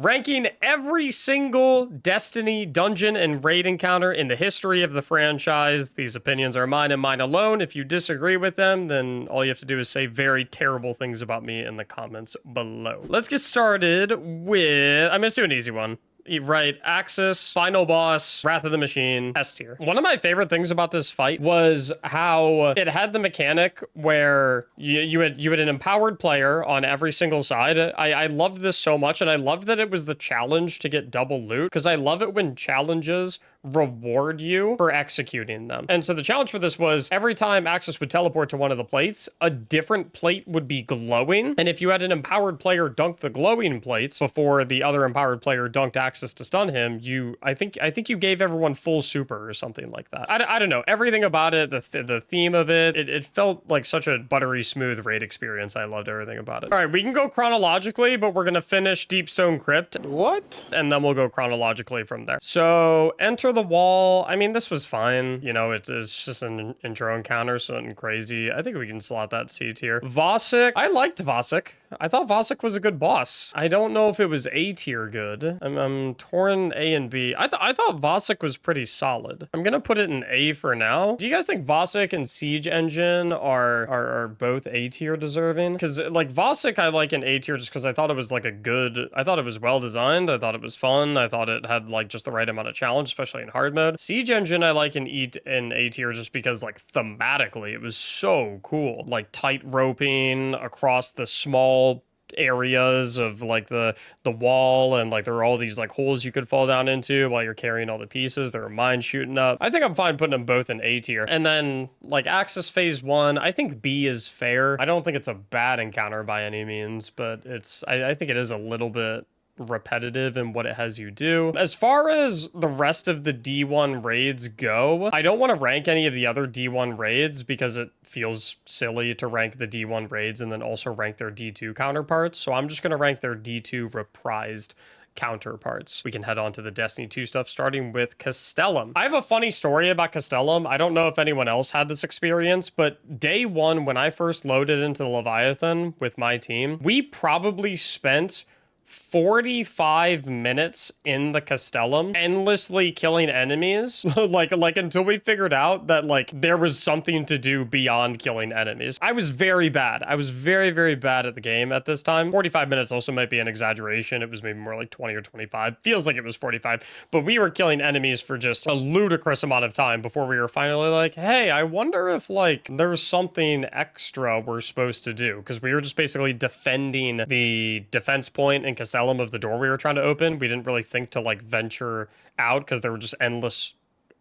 ranking every single Destiny dungeon and raid encounter in the history of the franchise. These opinions are mine and mine alone. If you disagree with them, then all you have to do is say very terrible things about me in the comments below. Let's get started with, I'm gonna do an easy one. Right, Axis, final boss, Wrath of the Machine, S tier. One of my favorite things about this fight was how it had the mechanic where you had an empowered player on every single side. I loved this so much, and I loved that it was the challenge to get double loot, because I love it when challenges reward you for executing them. And so the challenge for this was every time Axis would teleport to one of the plates, a different plate would be glowing. And if you had an empowered player dunk the glowing plates before the other empowered player dunked Axis to stun him, I think you gave everyone full super or something like that. I don't know. Everything about it, the theme of it felt like such a buttery smooth raid experience. I loved everything about it. All right, we can go chronologically, but we're gonna finish Deepstone Crypt. What? And then we'll go chronologically from there. So enter the wall. I mean, this was fine. You know, it's just an intro encounter, so nothing crazy. I think we can slot that C tier. Vosik. I liked Vosik. I thought Vosik was a good boss. I don't know if it was A tier good. I'm torn A and B. I thought Vosik was pretty solid. I'm gonna put it in A for now. Do you guys think Vosik and Siege Engine are both A tier deserving? Because like Vosik I like in A tier just because I thought it was like I thought it was well designed. I thought it was fun. I thought it had like just the right amount of challenge, especially in hard mode. Siege Engine I like in A tier just because like thematically it was so cool. Like tight roping across the small areas of like the wall, and like there were all these like holes you could fall down into while you're carrying all the pieces. There were mines shooting up. I think I'm fine putting them both in A tier. And then like Axis phase 1, I think B is fair. I don't think it's a bad encounter by any means, but I think it is a little bit repetitive in what it has you do. As far as the rest of the D1 raids go, I don't want to rank any of the other D1 raids because it feels silly to rank the D1 raids and then also rank their D2 counterparts. So I'm just going to rank their D2 reprised counterparts. We can head on to the Destiny 2 stuff, starting with Castellum. I have a funny story about Castellum. I don't know if anyone else had this experience, but day one, when I first loaded into the Leviathan with my team, we probably spent 45 minutes in the Castellum endlessly killing enemies like until we figured out that like there was something to do beyond killing enemies. I was very bad. I was very, very bad at the game at this time. 45 minutes also might be an exaggeration. It was maybe more like 20 or 25. Feels like it was 45, but we were killing enemies for just a ludicrous amount of time before we were finally like, hey, I wonder if like there's something extra we're supposed to do, because we were just basically defending the defense point and Castellum of the door we were trying to open. We didn't really think to like venture out because there were just endless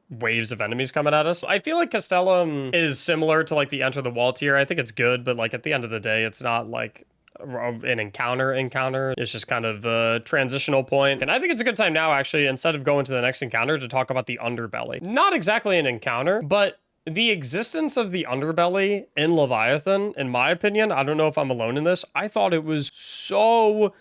waves of enemies coming at us. I feel like Castellum is similar to like the Enter the Wall tier. I think it's good, but like at the end of the day, it's not like an encounter. It's just kind of a transitional point. And I think it's a good time now, actually, instead of going to the next encounter, to talk about the underbelly. Not exactly an encounter, but the existence of the underbelly in Leviathan, in my opinion, I don't know if I'm alone in this, I thought it was so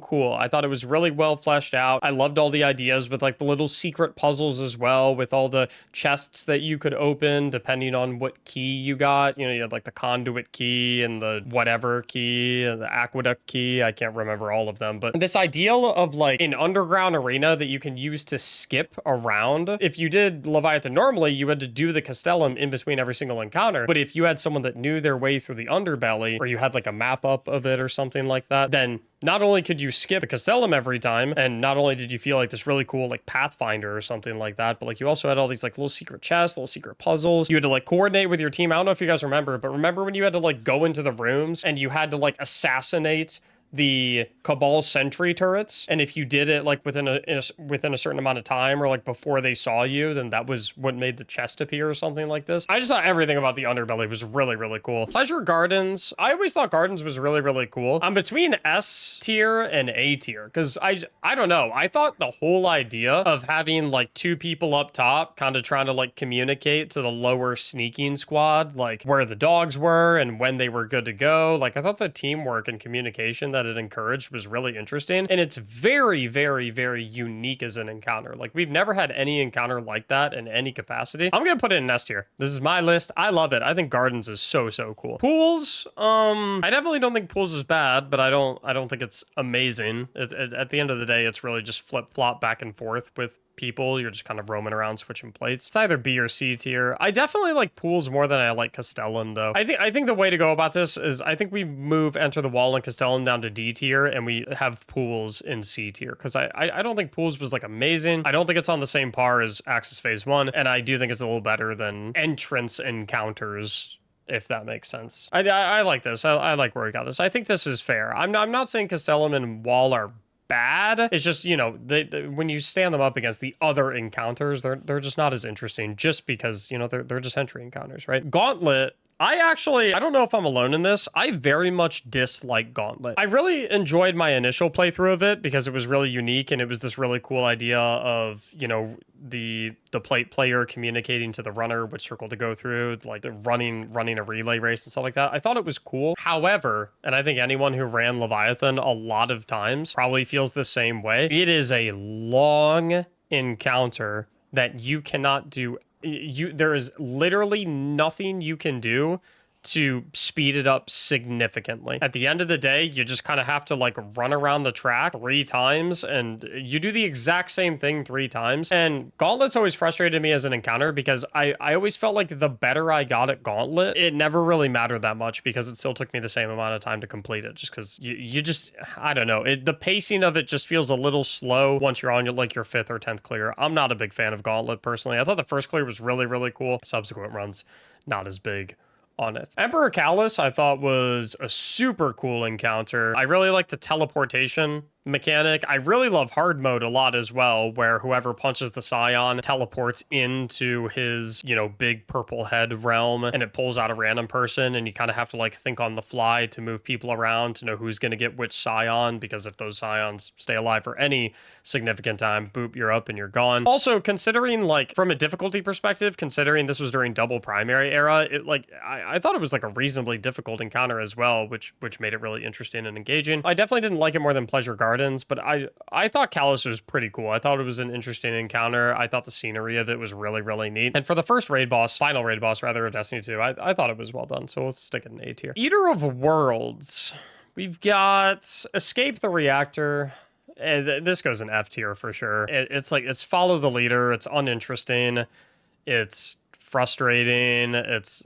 cool. I thought it was really well fleshed out. I loved all the ideas with like the little secret puzzles as well, with all the chests that you could open depending on what key you got. You know, you had like the conduit key and the whatever key and the aqueduct key. I can't remember all of them, but this ideal of like an underground arena that you can use to skip around. If you did Leviathan normally, you had to do the Castellum in between every single encounter. But if you had someone that knew their way through the underbelly, or you had like a map up of it or something like that, then not only could you skip the Castellum every time, and not only did you feel like this really cool like Pathfinder or something like that, but like you also had all these like little secret chests, little secret puzzles. You had to like coordinate with your team. I don't know if you guys remember, but remember when you had to like go into the rooms and you had to like assassinate the Cabal sentry turrets, and if you did it like within a certain amount of time, or like before they saw you, then that was what made the chest appear or something like this. I just thought everything about the underbelly was really, really cool. Pleasure Gardens, I always thought Gardens was really, really cool. I'm between S tier and A tier, because I don't know, I thought the whole idea of having like two people up top kind of trying to like communicate to the lower sneaking squad like where the dogs were and when they were good to go, like I thought the teamwork and communication that that it encouraged was really interesting. And it's very, very, very unique as an encounter. Like, we've never had any encounter like that in any capacity. I'm gonna put it in S tier. This is my list. I love it. I think Gardens is so cool. Pools, I definitely don't think Pools is bad, but I don't think it's amazing. At the end of the day, it's really just flip-flop back and forth with people. You're just kind of roaming around switching plates. It's either B or C tier. I definitely like Pools more than I like Castellan, though. I think the way to go about this is I think we move Enter the Wall and Castellan down to D tier, and we have Pools in C tier, because I don't think Pools was like amazing. I don't think it's on the same par as Axis Phase 1, and I do think it's a little better than Entrance Encounters, if that makes sense. I like this. I like where we got this. I think this is fair. I'm not saying Castellan and Wall are bad. It's just, you know, they when you stand them up against the other encounters, they're just not as interesting, just because, you know, they're just entry encounters, right? Gauntlet, I don't know if I'm alone in this. I very much dislike Gauntlet. I really enjoyed my initial playthrough of it because it was really unique, and it was this really cool idea of, you know, the plate player communicating to the runner which circle to go through, like the running a relay race and stuff like that. I thought it was cool. However, and I think anyone who ran Leviathan a lot of times probably feels the same way, it is a long encounter that you cannot do. There is literally nothing you can do to speed it up significantly. At the end of the day, you just kind of have to like run around the track 3 times, and you do the exact same thing 3 times. And Gauntlet's always frustrated me as an encounter because I always felt like the better I got at Gauntlet, it never really mattered that much because it still took me the same amount of time to complete it, just because you just, I don't know, the pacing of it just feels a little slow once you're on your 5th or 10th clear. I'm not a big fan of Gauntlet personally. I thought the first clear was really cool. Subsequent runs, not as big on it. Emperor Callus, I thought, was a super cool encounter. I really like the teleportation mechanic. I really love hard mode a lot as well, where whoever punches the Scion teleports into his, you know, big purple head realm, and it pulls out a random person, and you kind of have to like think on the fly to move people around to know who's going to get which Scion, because if those Scions stay alive for any significant time, boop, you're up and you're gone. Also, considering like from a difficulty perspective, considering this was during double primary era, it like I thought it was like a reasonably difficult encounter as well, which made it really interesting and engaging. I definitely didn't like it more than Pleasure Gardens, but I thought Callus was pretty cool. I thought it was an interesting encounter. I thought the scenery of it was really neat. And for the first final raid boss rather, of Destiny 2, I thought it was well done. So we'll stick it in A tier. Eater of Worlds. We've got Escape the Reactor. This goes in F tier for sure. It's follow the leader. It's uninteresting. It's frustrating. It's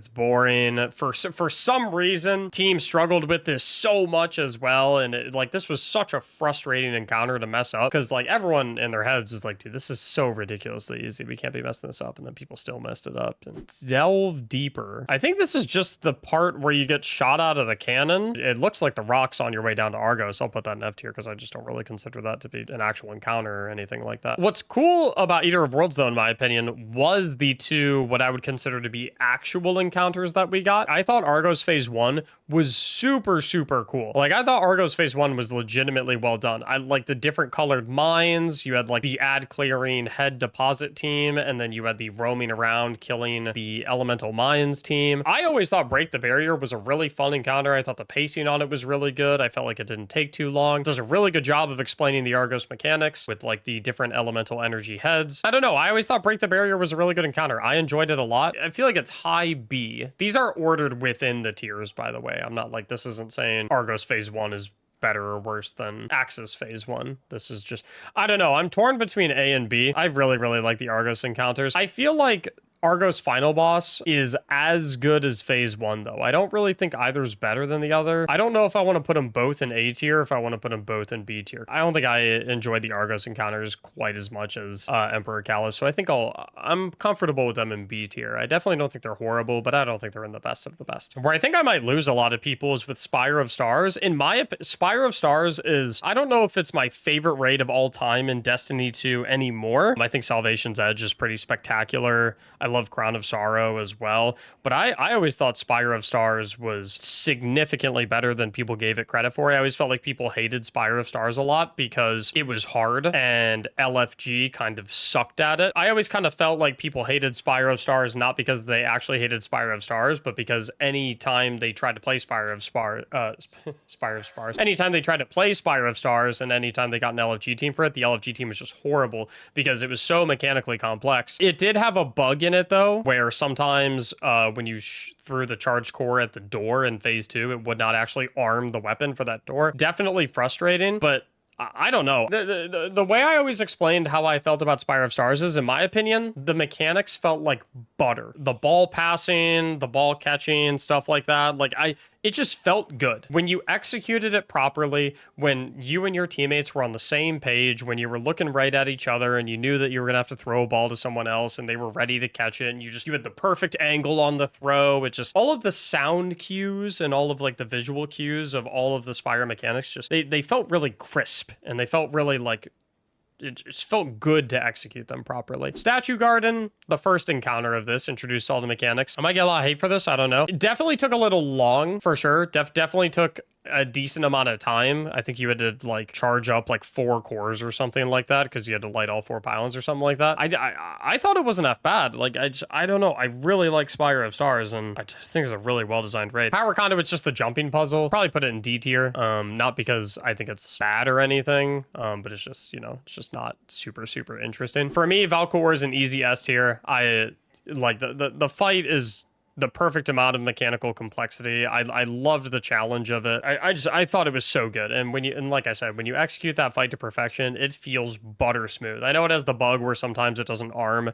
boring. For some reason, team struggled with this so much as well, and this was such a frustrating encounter to mess up, because like everyone in their heads is like, dude, this is so ridiculously easy. We can't be messing this up, and then people still messed it up. And delve deeper. I think this is just the part where you get shot out of the cannon. It looks like the rocks on your way down to Argos. I'll put that in F tier because I just don't really consider that to be an actual encounter or anything like that. What's cool about Eater of Worlds, though, in my opinion, was the 2 what I would consider to be actual encounters that we got. I thought Argos Phase 1 was super cool. Like, I thought Argos Phase 1 was legitimately well done. I like the different colored mines. You had like the ad clearing head deposit team, and then you had the roaming around killing the elemental mines team. I always thought Break the Barrier was a really fun encounter. I thought the pacing on it was really good. I felt like it didn't take too long. It does a really good job of explaining the Argos mechanics with like the different elemental energy heads. I don't know. I always thought Break the Barrier was a really good encounter. I enjoyed it a lot. I feel like it's high B. These are ordered within the tiers, by the way. I'm not like, this isn't saying Argos Phase 1 is better or worse than Axis Phase 1. This is just, I don't know. I'm torn between A and B. I really like the Argos encounters. I feel like Argos final boss is as good as Phase 1, though. I don't really think either's better than the other. I don't know if I want to put them both in A tier, if I want to put them both in B tier. I don't think I enjoyed the Argos encounters quite as much as Emperor Callus, so I think I'm comfortable with them in B tier. I definitely don't think they're horrible, but I don't think they're in the best of the best. Where I think I might lose a lot of people is with Spire of Stars. In my opinion, Spire of Stars is, I don't know if it's my favorite raid of all time in Destiny 2 anymore. I think Salvation's Edge is pretty spectacular. I I love Crown of Sorrow as well. But I always thought Spire of Stars was significantly better than people gave it credit for. I always felt like people hated Spire of Stars a lot because it was hard and LFG kind of sucked at it. I always kind of felt like people hated Spire of Stars not because they actually hated Spire of Stars, but because any time they tried to play Spire of Stars, anytime they tried to play Spire of Stars and anytime they got an LFG team for it, the LFG team was just horrible because it was so mechanically complex. It did have a bug in it though, where sometimes when you threw the charged core at the door in phase 2, it would not actually arm the weapon for that door. Definitely frustrating, but I don't know. The way I always explained how I felt about Spire of Stars is, in my opinion, the mechanics felt like butter. The ball passing, the ball catching, stuff like that. Like it just felt good. When you executed it properly, when you and your teammates were on the same page, when you were looking right at each other and you knew that you were gonna have to throw a ball to someone else and they were ready to catch it and you had the perfect angle on the throw. It just, all of the sound cues and all of like the visual cues of all of the Spire mechanics, just, they felt really crisp and they felt really like, it just felt good to execute them properly. Statue Garden, the first encounter of this, introduced all the mechanics. I might get a lot of hate for this, I don't know. It definitely took a little long, for sure. Definitely took a decent amount of time. I think you had to like charge up like 4 cores or something like that because you had to light all 4 pylons or something like that. I thought it wasn't that bad. Like I don't know. I really like Spire of Stars and I just think it's a really well designed raid. Power Conduit's just the jumping puzzle. Probably put it in D tier. Not because I think it's bad or anything, but it's just, you know, it's just not super interesting. For me, Valkor is an easy S tier. I like the fight is the perfect amount of mechanical complexity. I loved the challenge of it. I thought it was so good. And like I said, when you execute that fight to perfection, it feels butter smooth. I know it has the bug where sometimes it doesn't arm,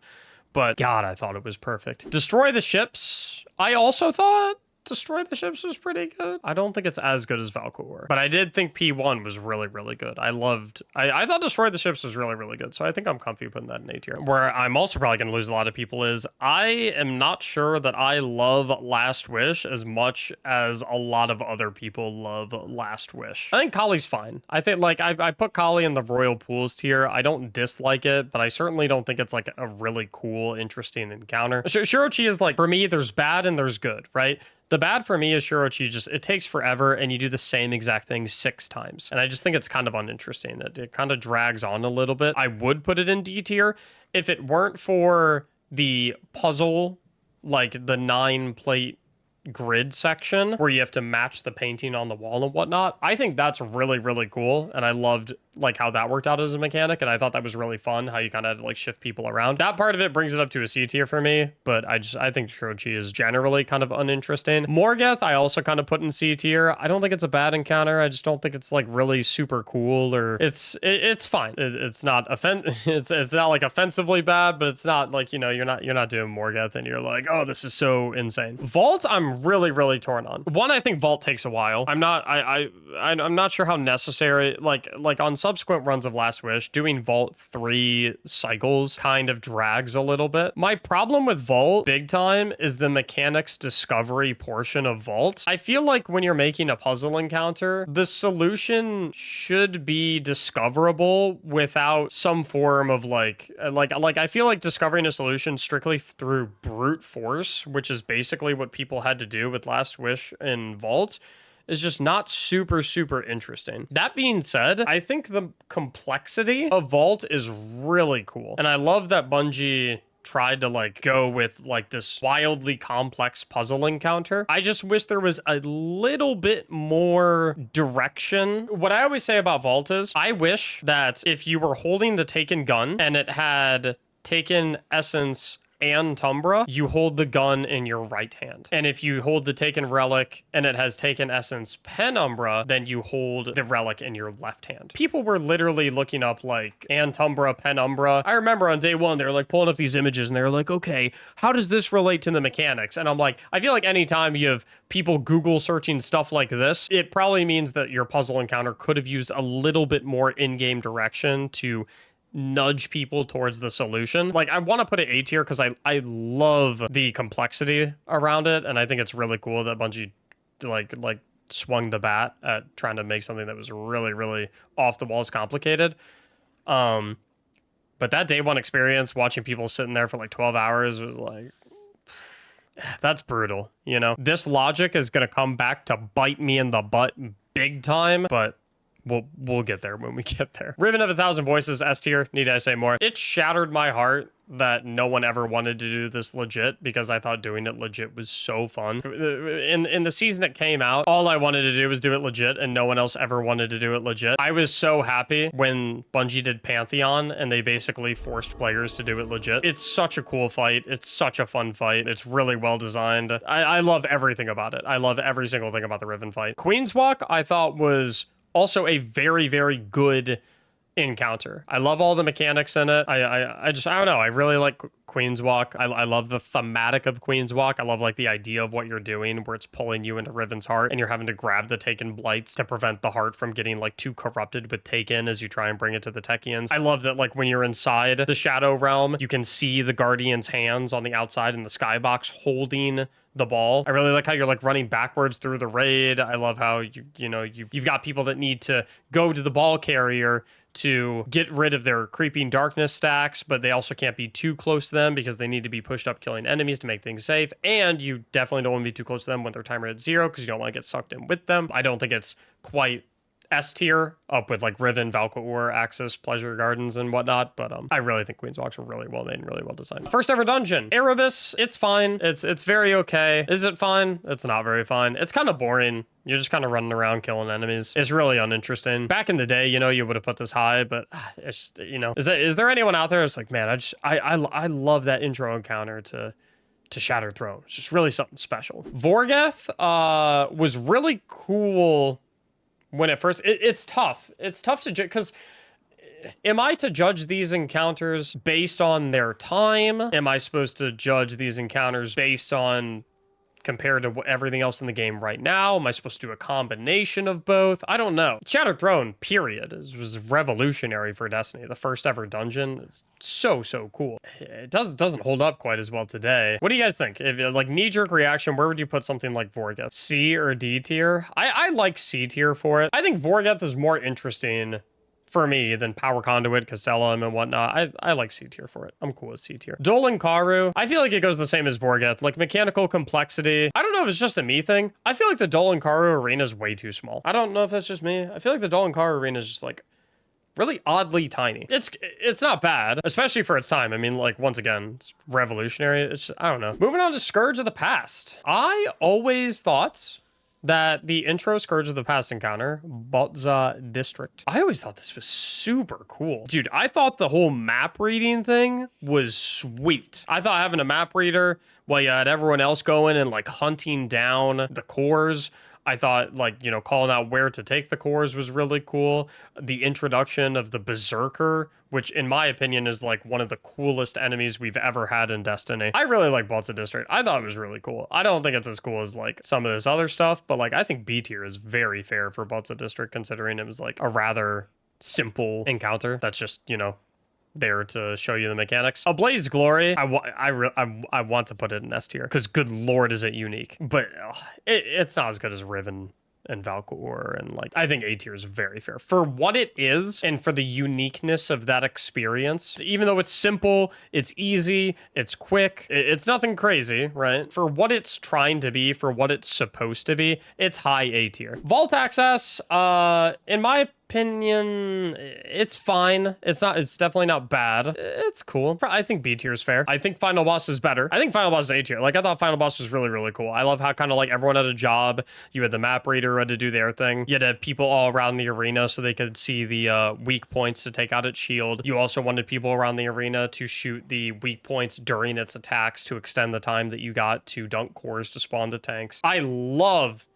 but God, I thought it was perfect. Destroy the ships. I also thought Destroy the Ships was pretty good. I don't think it's as good as Valkor, but I did think P1 was really good. I thought Destroy the Ships was really good, so I think I'm comfy putting that in A tier. Where I'm also probably going to lose a lot of people is I am not sure that I love Last Wish as much as a lot of other people love Last Wish. I think Kali's fine. I think like I put Kali in the Royal Pools tier. I don't dislike it, but I certainly don't think it's like a really cool, interesting encounter. Shirochi is like, for me, there's bad and there's good, right? The bad for me is Shirochi it takes forever and you do the same exact thing 6 times. And I just think it's kind of uninteresting. It kind of drags on a little bit. I would put it in D tier if it weren't for the puzzle, like the 9-plate grid section where you have to match the painting on the wall and whatnot. I think that's really cool. And I loved like how that worked out as a mechanic, and I thought that was really fun how you kind of had to like shift people around. That part of it brings it up to a C tier for me, but I think Shirochi is generally kind of uninteresting. Morgeth I also kind of put in C tier. I don't think it's a bad encounter. I just don't think it's like really super cool, or it's fine. It's not it's not like offensively bad, but it's not like, you know, you're not doing Morgeth and you're like, oh, this is so insane. Vault I'm really torn on. One, I think Vault takes a while. I'm not sure how necessary, like on subsequent runs of Last Wish, doing Vault 3 cycles kind of drags a little bit. My problem with Vault, big time, is the mechanics discovery portion of Vault. I feel like when you're making a puzzle encounter, the solution should be discoverable without some form of like I feel like discovering a solution strictly through brute force, which is basically what people had to do with Last Wish in Vault, is just not super interesting. That being said, I think the complexity of Vault is really cool. And I love that Bungie tried to like go with like this wildly complex puzzle encounter. I just wish there was a little bit more direction. What I always say about Vault is I wish that if you were holding the Taken gun and it had Taken Essence and Tumbra, you hold the gun in your right hand. And if you hold the Taken Relic and it has Taken Essence Penumbra, then you hold the relic in your left hand. People were literally looking up like Antumbra, Penumbra. I remember on day 1, they were like pulling up these images and they were like, okay, how does this relate to the mechanics? And I'm like, I feel like anytime you have people Google searching stuff like this, it probably means that your puzzle encounter could have used a little bit more in-game direction to nudge people towards the solution. Like, I want to put it A tier because I love the complexity around it, and I think it's really cool that Bungie like swung the bat at trying to make something that was really off the walls complicated. But But that day one experience, watching people sitting there for like 12 hours was like, that's brutal, you know? This logic is going to come back to bite me in the butt big time, but we'll get there when we get there. Riven of 1,000 Voices, S tier. Need I say more? It shattered my heart that no one ever wanted to do this legit, because I thought doing it legit was so fun. In the season it came out, all I wanted to do was do it legit, and no one else ever wanted to do it legit. I was so happy when Bungie did Pantheon and they basically forced players to do it legit. It's such a cool fight. It's such a fun fight. It's really well designed. I love everything about it. I love every single thing about the Riven fight. Queen's Walk, I thought, was also a very, very good encounter. I love all the mechanics in it. I don't know. I really like Queen's Walk. I love the thematic of Queen's Walk. I love like the idea of what you're doing, where it's pulling you into Riven's heart and you're having to grab the Taken Blights to prevent the heart from getting like too corrupted with Taken as you try and bring it to the Techians. I love that like when you're inside the Shadow Realm, you can see the Guardian's hands on the outside in the skybox holding the ball. I really like how you're like running backwards through the raid. I love how you've got people that need to go to the ball carrier to get rid of their creeping darkness stacks, but they also can't be too close to them because they need to be pushed up killing enemies to make things safe. And you definitely don't want to be too close to them when their timer hits 0 because you don't want to get sucked in with them. I don't think it's quite S tier up with like Riven, Valkyr, Axis, Pleasure Gardens, and whatnot, but I really think Queen's Walks are really well made and really well designed. First ever dungeon, Erebus. It's fine. It's very okay. Is it fine? It's not very fine. It's kind of boring. You're just kind of running around killing enemies. It's really uninteresting. Back in the day, you would have put this high, but it's just, is there anyone out there that's like, man, I love that intro encounter to Shattered Throne. It's just really something special. Vorgeth was really cool. When at first, it's tough. It's tough to judge, because am I to judge these encounters based on their time? Am I supposed to judge these encounters based on compared to everything else in the game right now? Am I supposed to do a combination of both? I don't know. Shattered Throne, period, was revolutionary for Destiny. The first ever dungeon is so cool. It doesn't hold up quite as well today. What do you guys think? If like knee-jerk reaction, where would you put something like Vorgeth? C or D tier? I like C tier for it. I think Vorgeth is more interesting for me than Power Conduit, Castellum, and whatnot. I like C tier for it. I'm cool with C tier. Dolan Karu, I feel like it goes the same as Vorgeth. Like mechanical complexity. I don't know if it's just a me thing. I feel like the Dolan Karu arena is way too small. I don't know if that's just me. I feel like the Dolan Karu arena is just like really oddly tiny. It's not bad, especially for its time. I mean, like, once again, it's revolutionary. It's just, I don't know. Moving on to Scourge of the Past. I always thought that the intro Scourge of the Past encounter, Botza District, I always thought this was super cool. Dude, I thought the whole map reading thing was sweet. I thought having a map reader while you had everyone else going and like hunting down the cores, I thought, like, calling out where to take the cores was really cool. The introduction of the Berserker, which in my opinion is like one of the coolest enemies we've ever had in Destiny. I really like Botza District. I thought it was really cool. I don't think it's as cool as like some of this other stuff, but like I think B tier is very fair for Botza District, considering it was like a rather simple encounter that's just, there to show you the mechanics. Ablaze Glory, I want to put it in S tier because good lord is it unique, but it's not as good as Riven and Valkyr, and like I think A tier is very fair for what it is and for the uniqueness of that experience. Even though it's simple, it's easy, it's quick, it's nothing crazy, right? For what it's trying to be, for what it's supposed to be, it's high A tier. Vault Access, in my opinion, it's fine. It's definitely not bad. It's cool. I think B tier is fair. I think Final Boss is better. I think Final Boss is A tier. Like, I thought Final Boss was really, really cool. I love how kind of like everyone had a job. You had the map reader who had to do their thing. You had to have people all around the arena so they could see the weak points to take out its shield. You also wanted people around the arena to shoot the weak points during its attacks to extend the time that you got to dunk cores to spawn the tanks. I love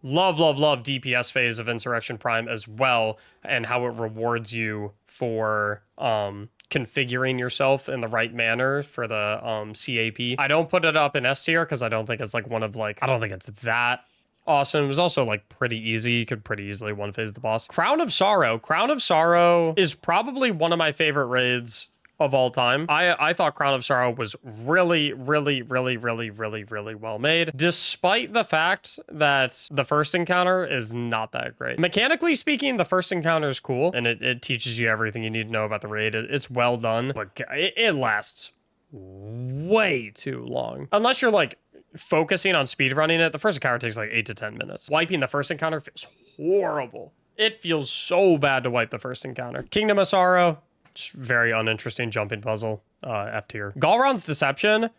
DPS phase of Insurrection Prime as well, and how it rewards you for configuring yourself in the right manner for the CAP. I don't put it up in S tier because I don't think it's like I don't think it's that awesome. It was also like pretty easy. You could pretty easily one phase the boss. Crown of Sorrow. Crown of Sorrow is probably one of my favorite raids of all time. I thought Crown of Sorrow was really, really, really, really, really, really well made, despite the fact that the first encounter is not that great. Mechanically speaking, the first encounter is cool, and it teaches you everything you need to know about the raid. It's well done, but it lasts way too long. Unless you're like focusing on speedrunning it, the first encounter takes like 8 to 10 minutes. Wiping the first encounter feels horrible. It feels so bad to wipe the first encounter. Kingdom of Sorrow, very uninteresting jumping puzzle, F tier. Galron's Deception,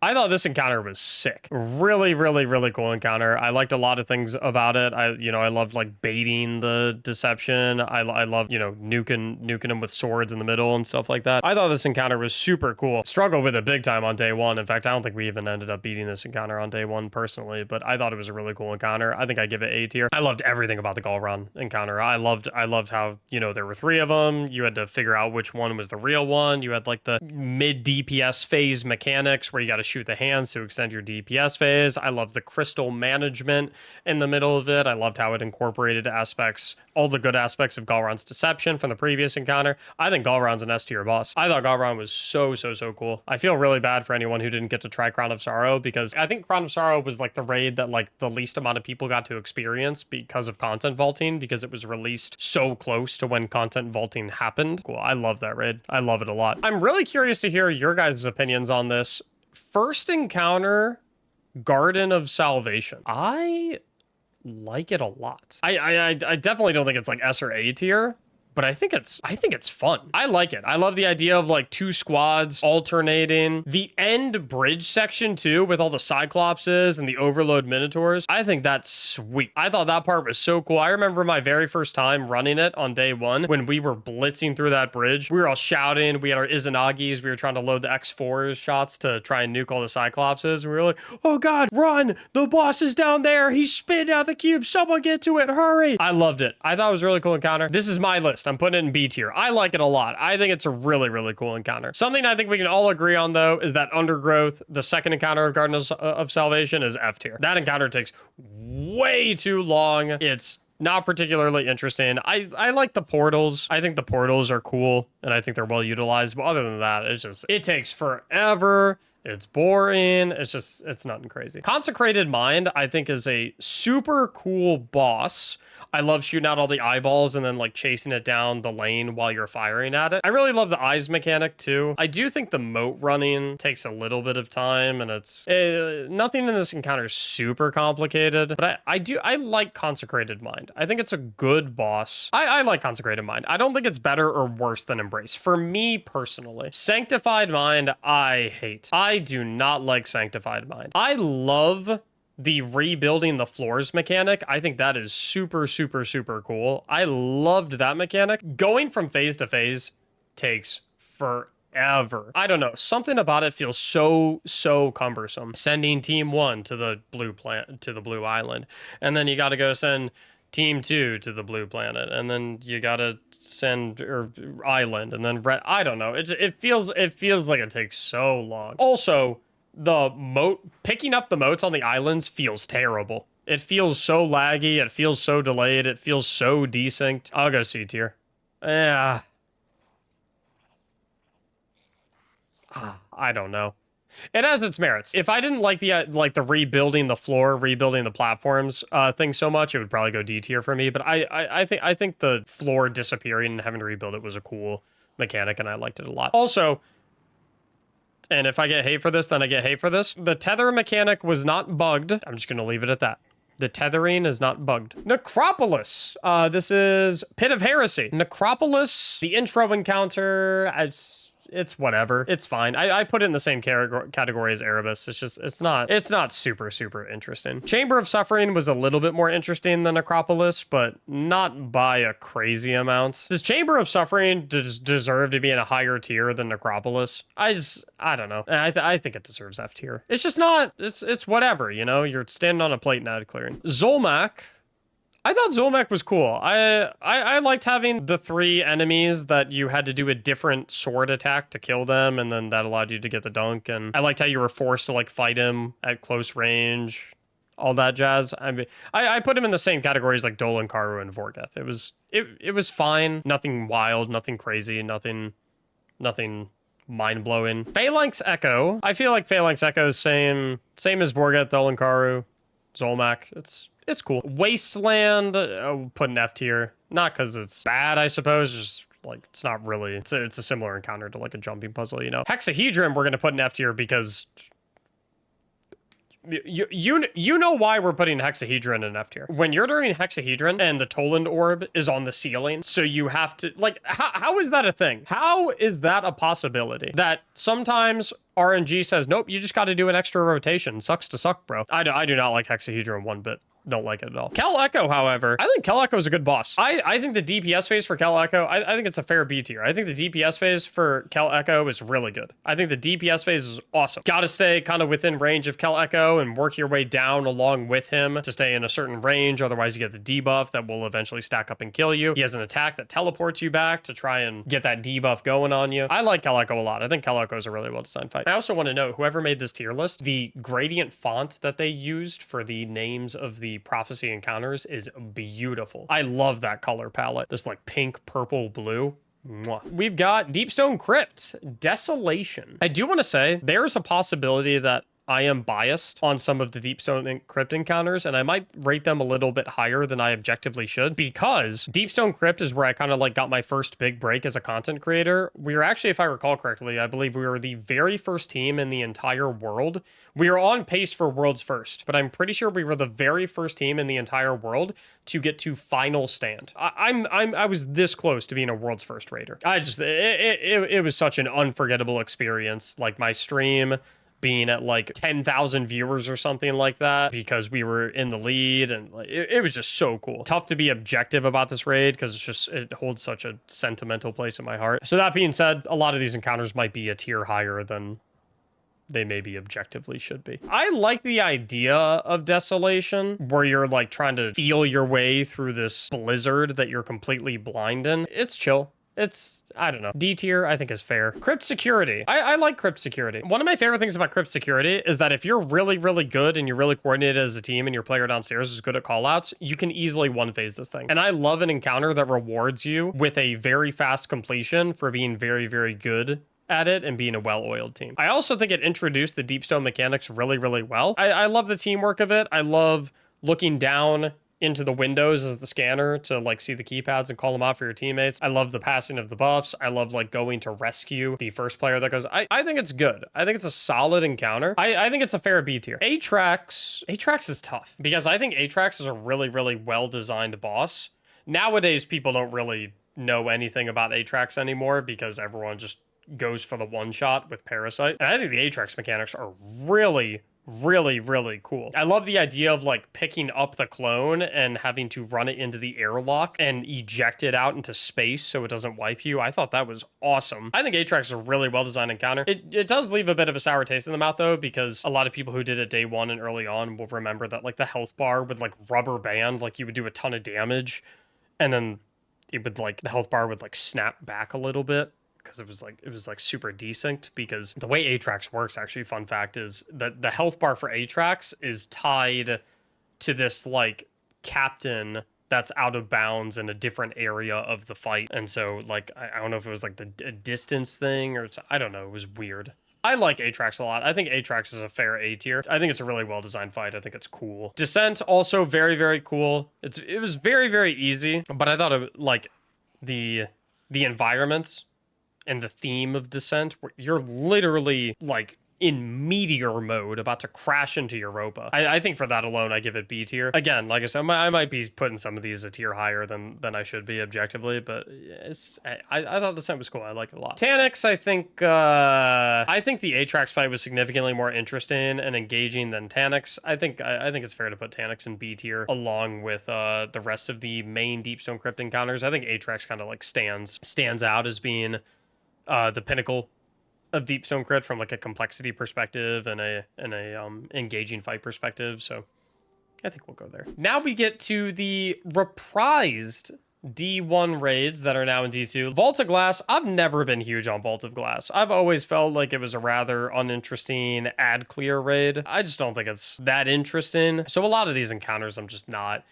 I thought this encounter was sick. Really, really, really cool encounter. I liked a lot of things about it. I loved like baiting the deception. I loved, nuking them with swords in the middle and stuff like that. I thought this encounter was super cool. Struggled with it big time on day one. In fact, I don't think we even ended up beating this encounter on day one personally, but I thought it was a really cool encounter. I think I give it A tier. I loved everything about the Galron encounter. I loved how, there were 3 of them. You had to figure out which one was the real one. You had like the mid DPS phase mechanics where you got to shoot the hands to extend your DPS phase. I love the crystal management in the middle of it. I loved how it incorporated all the good aspects of Galron's Deception from the previous encounter. I think Galron's an S tier boss. I thought Galron was so cool. I feel really bad for anyone who didn't get to try Crown of Sorrow, because I think Crown of Sorrow was like the raid that like the least amount of people got to experience because of content vaulting, because it was released so close to when content vaulting happened. Cool. I love that raid. I love it a lot. I'm really curious to hear your guys' opinions on this. First encounter, Garden of Salvation. I like it a lot. I definitely don't think it's like S or A tier, but I think it's fun. I like it. I love the idea of like 2 squads alternating. The end bridge section too, with all the Cyclopses and the Overload Minotaurs. I think that's sweet. I thought that part was so cool. I remember my very first time running it on day one when we were blitzing through that bridge. We were all shouting. We had our Izanagis. We were trying to load the X4 shots to try and nuke all the Cyclopses. We were like, oh God, run! The boss is down there. He's spitting out the cube. Someone get to it. Hurry! I loved it. I thought it was a really cool encounter. This is my list. I'm putting it in B tier. I like it a lot. I think it's a really, really cool encounter. Something I think we can all agree on, though, is that Undergrowth, the second encounter of Garden of Salvation, is F tier. That encounter takes way too long. It's not particularly interesting. I like the portals. I think the portals are cool, and I think they're well utilized. But other than that, it takes forever. It's boring. It's nothing crazy. Consecrated Mind, I think, is a super cool boss. I love shooting out all the eyeballs and then like chasing it down the lane while you're firing at it. I really love the eyes mechanic too. I do think the moat running takes a little bit of time, and it's nothing in this encounter is super complicated, but I like Consecrated Mind. I think it's a good boss. I like Consecrated Mind. I don't think it's better or worse than Embrace for me personally. Sanctified Mind, I hate. I do not like Sanctified Mind. I love the rebuilding the floors mechanic. I think that is super cool. I loved that mechanic. Going from phase to phase takes forever. I don't know. Something about it feels so cumbersome. Sending team 1 to the blue island, and then you got to go send team 2 to the blue planet, and then you got to send island, and then red. I don't know. It feels like it takes so long. Also, the moat, picking up the moats on the islands feels terrible. It feels so laggy. It feels so delayed. It feels so desynced. I'll go C tier. Yeah. I don't know. It has its merits. If I didn't like the rebuilding the floor, rebuilding the platforms thing so much, it would probably go D tier for me. But I think the floor disappearing and having to rebuild it was a cool mechanic, and I liked it a lot. Also, and if I get hate for this, then I get hate for this. The tether mechanic was not bugged. I'm just going to leave it at that. The tethering is not bugged. Necropolis. This is Pit of Heresy. Necropolis, the intro encounter, it's whatever. It's fine. I put it in the same category as Erebus. It's not super interesting. Chamber of Suffering was a little bit more interesting than Necropolis, but not by a crazy amount. Does Chamber of Suffering deserve to be in a higher tier than Necropolis? I don't know. I think it deserves F tier. It's just not, it's whatever, you're standing on a plate and ad clearing. Zolmak. I thought Zolmak was cool. I liked having the 3 enemies that you had to do a different sword attack to kill them, and then that allowed you to get the dunk. And I liked how you were forced to like fight him at close range, all that jazz. I put him in the same categories like Dolan, Karu, and Vorgeth. It was fine. Nothing wild, nothing crazy, nothing Nothing mind-blowing. Phalanx Echo. I feel like Phalanx Echo is same as Vorget, Dolankaru, Zolmak. It's cool. Wasteland, put an F tier. Not because it's bad, I suppose, just like it's not really. It's a similar encounter to like a jumping puzzle, you know. Hexahedron, we're gonna put an F tier because you know why we're putting Hexahedron in F tier. When you're doing Hexahedron and the Toland orb is on the ceiling, so you have to like how is that a thing? How is that a possibility? That sometimes RNG says, nope, you just got to do an extra rotation. Sucks to suck, bro. I do not like Hexahedron one bit. Don't like it at all. Kel Echo, however, I think Kel Echo is a good boss. I think the DPS phase for Kel Echo, I think it's a fair B tier. I think the DPS phase for Kel Echo is really good. I think the DPS phase is awesome. Gotta stay kind of within range of Kel Echo and work your way down along with him to stay in a certain range. Otherwise, you get the debuff that will eventually stack up and kill you. He has an attack that teleports you back to try and get that debuff going on you. I like Kel Echo a lot. I think Kel Echo is a really well-designed fight. I also want to note, whoever made this tier list, the gradient font that they used for the names of the prophecy encounters is beautiful. I love that color palette. This like pink, purple, blue. Mwah. We've got Deepstone Crypt, Desolation. I do want to say there's a possibility that I am biased on some of the Deepstone Crypt encounters, and I might rate them a little bit higher than I objectively should, because Deepstone Crypt is where I kind of like got my first big break as a content creator. We were actually, if I recall correctly, I believe we were the very first team in the entire world. We were on pace for world's first, but I'm pretty sure we were the very first team in the entire world to get to final stand. I was this close to being a world's first raider. It was such an unforgettable experience. Like my stream being at like 10,000 viewers or something like that because we were in the lead, and like, it was just so cool. Tough to be objective about this raid because it holds such a sentimental place in my heart. So that being said, a lot of these encounters might be a tier higher than they maybe objectively should be. I like the idea of Desolation, where you're like trying to feel your way through this blizzard that you're completely blind in. It's chill. It's, I don't know. D tier, I think, is fair. Crypt Security. I like Crypt Security. One of my favorite things about Crypt Security is that if you're really, really good and you're really coordinated as a team and your player downstairs is good at callouts, you can easily one-phase this thing. And I love an encounter that rewards you with a very fast completion for being very, very good at it and being a well-oiled team. I also think it introduced the Deepstone mechanics really, really well. I love the teamwork of it. I love looking down into the windows as the scanner to like see the keypads and call them out for your teammates. I love the passing of the buffs. I love like going to rescue the first player that goes. I think it's good. I think it's a solid encounter. I think it's a fair B tier. Atrax is tough because I think Atrax is a really, really well-designed boss. Nowadays, people don't really know anything about Atrax anymore because everyone just goes for the one shot with Parasite. And I think the Atrax mechanics are really, really, really cool. I love the idea of like picking up the clone and having to run it into the airlock and eject it out into space so it doesn't wipe you. I thought that was awesome. I think Atrax is a really well-designed encounter. It does leave a bit of a sour taste in the mouth though, because a lot of people who did it day one and early on will remember that like the health bar would like rubber band, like you would do a ton of damage and then it would like, the health bar would like snap back a little bit, because it was like super desynced. Because the way Atrax works, actually, fun fact is that the health bar for Atrax is tied to this like captain that's out of bounds in a different area of the fight. And so like I don't know if it was like the distance thing or I don't know, it was weird. I like Atrax a lot. I think Atrax is a fair A tier. I think it's a really well-designed fight. I think it's cool. Descent, also very, very cool. It was very, very easy, but I thought it like the environments and the theme of Descent, where you're literally like in meteor mode about to crash into Europa. I think for that alone, I give it B tier. Again, like I said, I might be putting some of these a tier higher than I should be objectively, but I thought Descent was cool. I like it a lot. Taniks, I think the Atrax fight was significantly more interesting and engaging than Taniks. I think it's fair to put Taniks in B tier along with the rest of the main Deepstone Crypt encounters. I think Atrax kind of like stands out as being the pinnacle of Deepstone Crypt from like a complexity perspective and a engaging fight perspective. So I think we'll go there. Now we get to the reprised D1 raids that are now in D2. Vault of Glass, I've never been huge on Vault of Glass. I've always felt like it was a rather uninteresting ad clear raid. I just don't think it's that interesting. So a lot of these encounters I'm just not.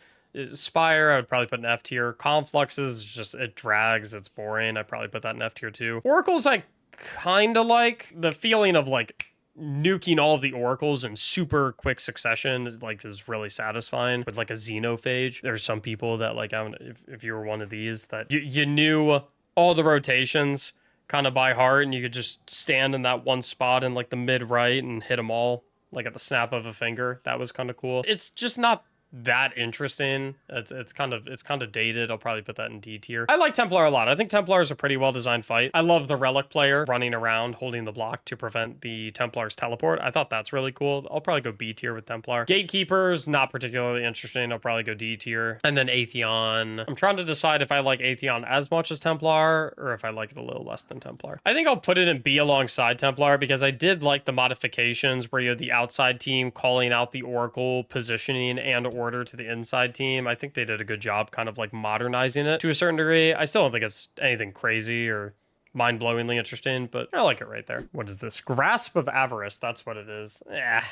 Spire, I would probably put in F tier. Confluxes, just, it drags, it's boring. I'd probably put that in F tier too. Oracle's like kind of like. The feeling of like nuking all of the oracles in super quick succession like is really satisfying with like a xenophage. There's some people that like, I don't know, if you were one of these that you knew all the rotations kind of by heart and you could just stand in that one spot in like the mid right and hit them all like at the snap of a finger. That was kind of cool. It's just not that interesting. It's kind of dated. I'll probably put that in D tier. I like Templar a lot. I think Templar is a pretty well designed fight. I love the relic player running around holding the block to prevent the Templar's teleport. I thought that's really cool. I'll probably go B tier with Templar. Gatekeepers, not particularly interesting. I'll probably go D tier. And then Atheon. I'm trying to decide if I like Atheon as much as Templar or if I like it a little less than Templar. I think I'll put it in B alongside Templar because I did like the modifications where you had the outside team calling out the Oracle positioning and order to the inside team. I think they did a good job kind of like modernizing it to a certain degree. I still don't think it's anything crazy or mind-blowingly interesting, but I like it right there. What is this? Grasp of Avarice. That's what it is.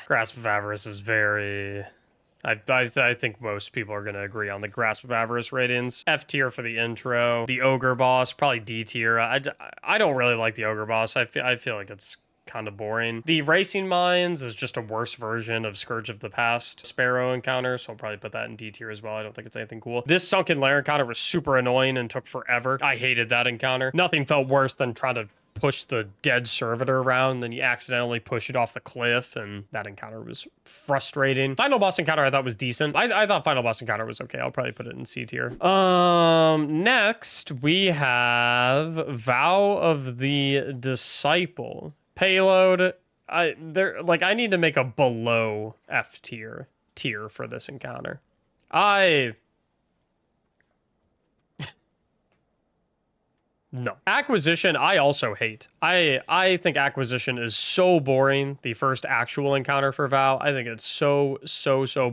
Grasp of Avarice is very... I think most people are going to agree on the Grasp of Avarice ratings. F tier for the intro. The Ogre boss, probably D tier. I don't really like the Ogre boss. I feel like it's kind of boring. The Racing Mines is just a worse version of Scourge of the Past Sparrow encounter, so I'll probably put that in D tier as well. I don't think it's anything cool. This Sunken Lair encounter was super annoying and took forever. I hated that encounter. Nothing felt worse than trying to push the dead servitor around, and then you accidentally push it off the cliff, and that encounter was frustrating. Final boss encounter I thought was decent. I thought final boss encounter was okay. I'll probably put it in C tier. Next we have Vow of the Disciple. Payload, I need to make a below F tier for this encounter. No. Acquisition, I also hate. I think Acquisition is so boring. The first actual encounter for Vow, I think it's so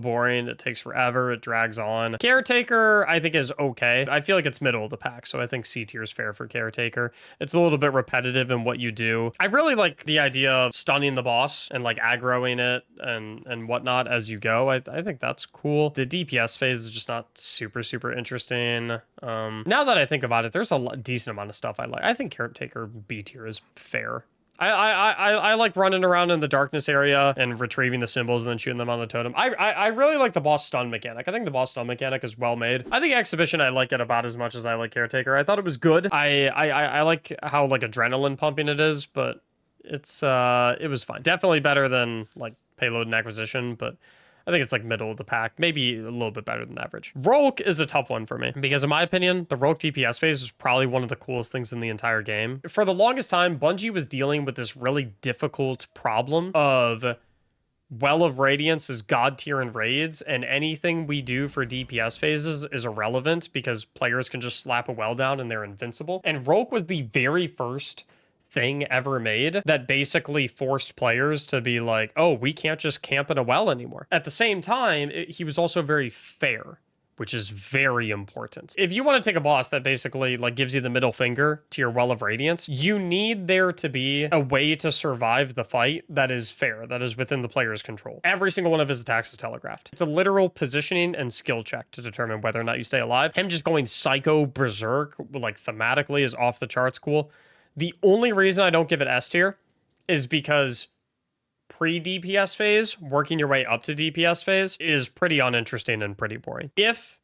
boring. It takes forever. It drags on. Caretaker, I think is okay. I feel like it's middle of the pack, so I think C tier is fair for Caretaker. It's a little bit repetitive in what you do. I really like the idea of stunning the boss and like aggroing it and whatnot as you go. I think that's cool. The DPS phase is just not super interesting. Now that I think about it, there's a decent amount of stuff I like. I think Caretaker B tier is fair. I like running around in the darkness area and retrieving the symbols and then shooting them on the totem. I really like the boss stun mechanic. I think the boss stun mechanic is well made. I think Exhibition, I like it about as much as I like Caretaker. I thought it was good. I like how like adrenaline pumping it is, but it was fine. Definitely better than like Payload and Acquisition, but I think it's like middle of the pack, maybe a little bit better than average. Rolk is a tough one for me because in my opinion, the Rolk DPS phase is probably one of the coolest things in the entire game. For the longest time, Bungie was dealing with this really difficult problem of Well of Radiance is god tier in raids, and anything we do for DPS phases is irrelevant because players can just slap a well down and they're invincible. And Rolk was the very first thing ever made that basically forced players to be like, oh, we can't just camp in a well anymore. At the same time, he was also very fair, which is very important. If you want to take a boss that basically like gives you the middle finger to your Well of Radiance, you need there to be a way to survive the fight that is fair, that is within the player's control. Every single one of his attacks is telegraphed. It's a literal positioning and skill check to determine whether or not you stay alive. Him just going psycho berserk, like thematically, is off the charts cool. The only reason I don't give it S tier is because pre-DPS phase, working your way up to DPS phase, is pretty uninteresting and pretty boring. If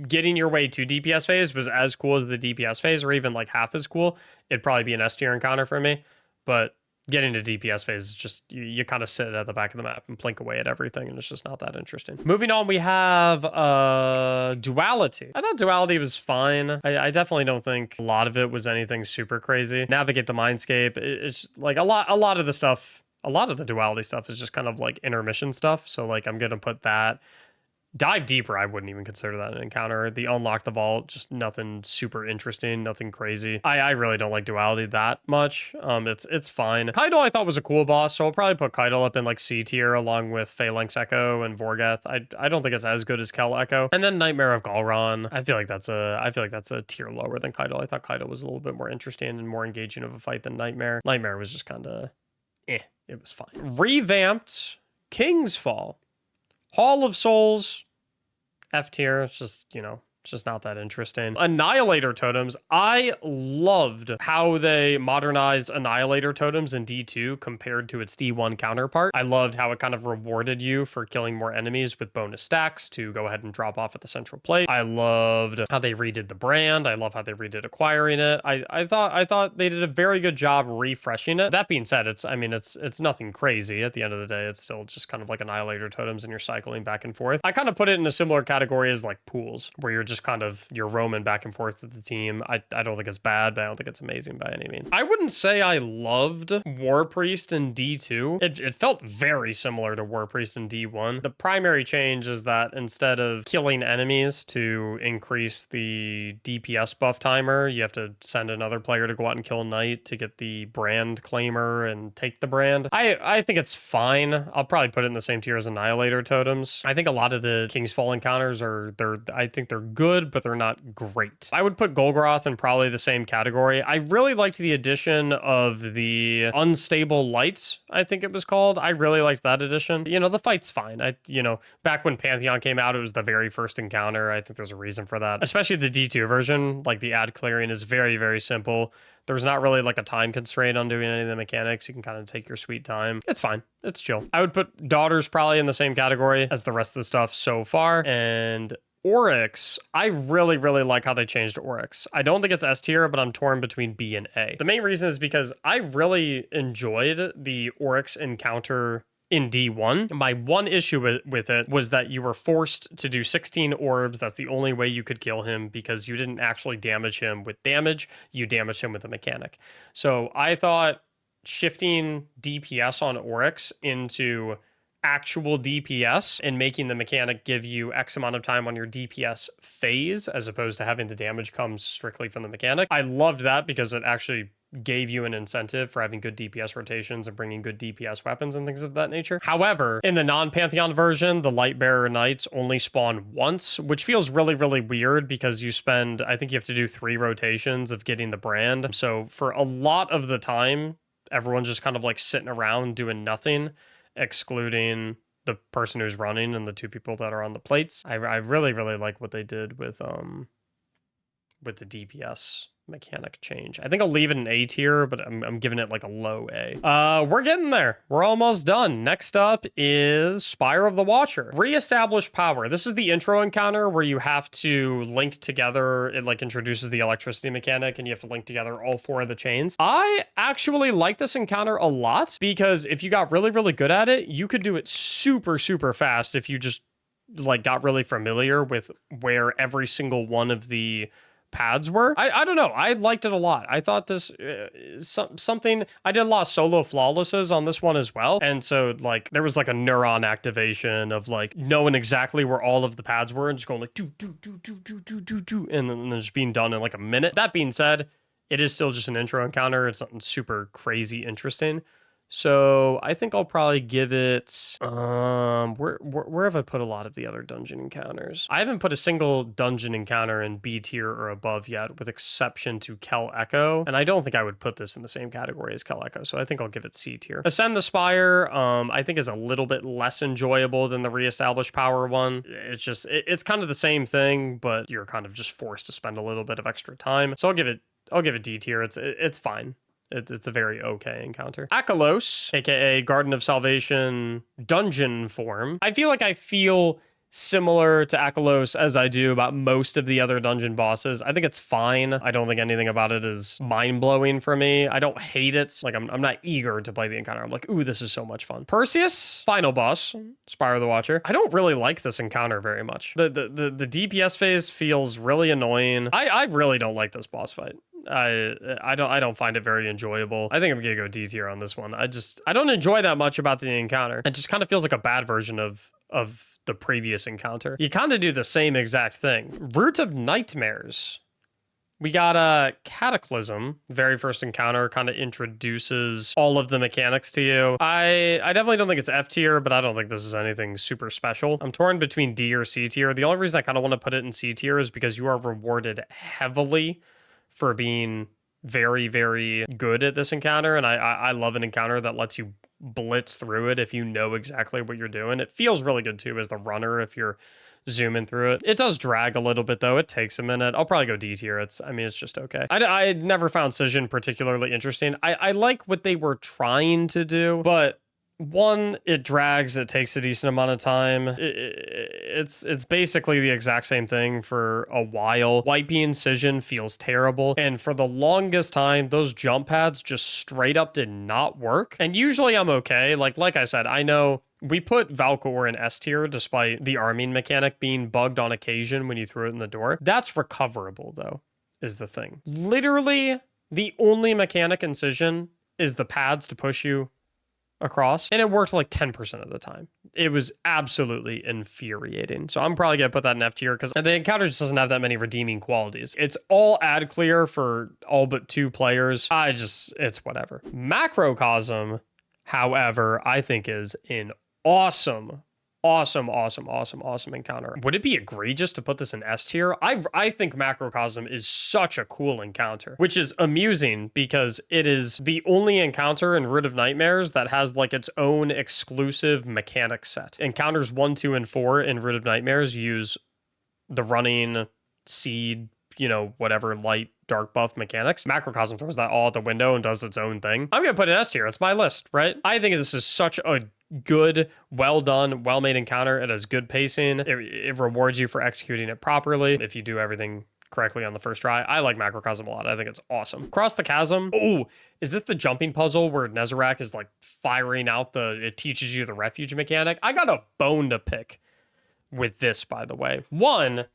getting your way to DPS phase was as cool as the DPS phase, or even like half as cool, it'd probably be an S tier encounter for me. But getting to DPS phase is just, you kind of sit at the back of the map and blink away at everything, and it's just not that interesting. Moving on, we have Duality. I thought Duality was fine. I definitely don't think a lot of it was anything super crazy. Navigate the Mindscape, it's like a lot of the stuff, a lot of the Duality stuff is just kind of like intermission stuff, so like I'm gonna put that. Dive Deeper, I wouldn't even consider that an encounter. The Unlock the Vault, just nothing super interesting, nothing crazy. I really don't like Duality that much. It's fine. Kaido I thought was a cool boss, so I'll probably put Kaido up in like C tier along with Phalanx Echo and Vorgeth. I don't think it's as good as Kel Echo. And then Nightmare of Galron. I feel like that's a tier lower than Kaido. I thought Kaido was a little bit more interesting and more engaging of a fight than Nightmare. Nightmare was just kind of it was fine. Revamped King's Fall. Hall of Souls, F tier. It's just, Just not that interesting. Annihilator totems. I loved how they modernized Annihilator totems in D2 compared to its D1 counterpart. I loved how it kind of rewarded you for killing more enemies with bonus stacks to go ahead and drop off at the central plate. I loved how they redid the brand. I love how they redid acquiring it. I thought they did a very good job refreshing it. That being said, it's nothing crazy. At the end of the day, it's still just kind of like Annihilator totems and you're cycling back and forth. I kind of put it in a similar category as like pools, where you're just kind of, you're roaming back and forth with the team. I don't think it's bad, but I don't think it's amazing by any means. I wouldn't say I loved War Priest in D2. It felt very similar to War Priest in D1. The primary change is that instead of killing enemies to increase the DPS buff timer, you have to send another player to go out and kill a knight to get the brand claimer and take the brand. I think it's fine. I'll probably put it in the same tier as Annihilator totems. I think a lot of the King's Fall encounters I think they're good, but they're not great. I would put Golgoroth in probably the same category. I really liked the addition of the Unstable Lights, I think it was called. I really liked that addition. You know, the fight's fine. Back when Pantheon came out, it was the very first encounter. I think there's a reason for that. Especially the D2 version, like the ad clearing is very, very simple. There's not really like a time constraint on doing any of the mechanics. You can kind of take your sweet time. It's fine. It's chill. I would put Daughters probably in the same category as the rest of the stuff so far. And Oryx, I really, really like how they changed Oryx. I don't think it's S tier, but I'm torn between B and A. The main reason is because I really enjoyed the Oryx encounter in D1. My one issue with it was that you were forced to do 16 orbs. That's the only way you could kill him, because you didn't actually damage him with damage. You damaged him with a mechanic. So I thought shifting DPS on Oryx into actual DPS and making the mechanic give you X amount of time on your DPS phase, as opposed to having the damage come strictly from the mechanic. I loved that because it actually gave you an incentive for having good DPS rotations and bringing good DPS weapons and things of that nature. However, in the non-Pantheon version, the Lightbearer Knights only spawn once, which feels really, really weird because you spend, I think you have to do 3 rotations of getting the brand. So for a lot of the time, everyone's just kind of like sitting around doing nothing, excluding the person who's running and the 2 people that are on the plates. I really, really like what they did with the DPS mechanic change. I think I'll leave it an A tier, but I'm giving it like a low A. We're getting there. We're almost done. Next up is Spire of the Watcher. Reestablish power. This is the intro encounter where you have to link together. It like introduces the electricity mechanic and you have to link together all 4 of the chains. I actually like this encounter a lot because if you got really, really good at it, you could do it super, super fast if you just like got really familiar with where every single one of the pads were. I don't know. I liked it a lot. I thought this something. I did a lot of solo flawlesses on this one as well, and so like there was like a neuron activation of like knowing exactly where all of the pads were and just going like do, and then just being done in like a minute. That being said, it is still just an intro encounter. It's nothing super crazy interesting. So I think I'll probably give it, where have I put a lot of the other dungeon encounters? I haven't put a single dungeon encounter in B tier or above yet, with exception to Kel Echo. And I don't think I would put this in the same category as Kel Echo. So I think I'll give it C tier. Ascend the Spire, I think is a little bit less enjoyable than the Reestablish Power one. It's just, it's kind of the same thing, but you're kind of just forced to spend a little bit of extra time. So I'll give it D tier. It's fine. It's a very okay encounter. Akalos, aka Garden of Salvation dungeon form. I feel similar to Akalos as I do about most of the other dungeon bosses. I think it's fine. I don't think anything about it is mind-blowing for me. I don't hate it. Like, I'm not eager to play the encounter. I'm like, ooh, this is so much fun. Perseus, final boss, Spire of the Watcher. I don't really like this encounter very much. The DPS phase feels really annoying. I really don't like this boss fight. I don't find it very enjoyable. I think I'm gonna go D tier on this one. I don't enjoy that much about the encounter. It just kind of feels like a bad version of the previous encounter. You kind of do the same exact thing. Root of Nightmares. We got a Cataclysm. Very first encounter kind of introduces all of the mechanics to you. I definitely don't think it's F tier, but I don't think this is anything super special. I'm torn between D or C tier. The only reason I kind of want to put it in C tier is because you are rewarded heavily for being very, very good at this encounter. And I love an encounter that lets you blitz through it if you know exactly what you're doing. It feels really good too as the runner if you're zooming through it. It does drag a little bit, though. It takes a minute. I'll probably go D tier. I mean, it's just okay. I never found Cision particularly interesting. I like what they were trying to do, but one, it drags. It takes a decent amount of time. It's basically the exact same thing for a while. White Bee Incision feels terrible, and for the longest time, those jump pads just straight up did not work. And usually I'm okay. Like I said, I know we put Valkor in S tier despite the arming mechanic being bugged on occasion when you threw it in the door. That's recoverable, though, is the thing. Literally, the only mechanic in Cision is the pads to push you across, and it worked like 10% of the time. It was absolutely infuriating. So I'm probably gonna put that in F tier because the encounter just doesn't have that many redeeming qualities. It's all ad clear for all but 2 players. It's whatever. Macrocosm, however, I think is an awesome encounter. Would it be egregious to put this in S tier? I think Macrocosm is such a cool encounter, which is amusing because it is the only encounter in Root of Nightmares that has like its own exclusive mechanic set. Encounters 1, 2, and 4 in Root of Nightmares use the running, seed, whatever light dark buff mechanics. Macrocosm throws that all out the window and does its own thing. I'm gonna put it in S tier. It's my list, right? I think this is such a good, well done, well made encounter. It has good pacing. It rewards you for executing it properly if you do everything correctly on the first try. I like Macrocosm a lot. I think it's awesome. Cross the Chasm. Oh, is this the jumping puzzle where Nezarec is like firing out it teaches you the refuge mechanic? I got a bone to pick with this, by the way. One,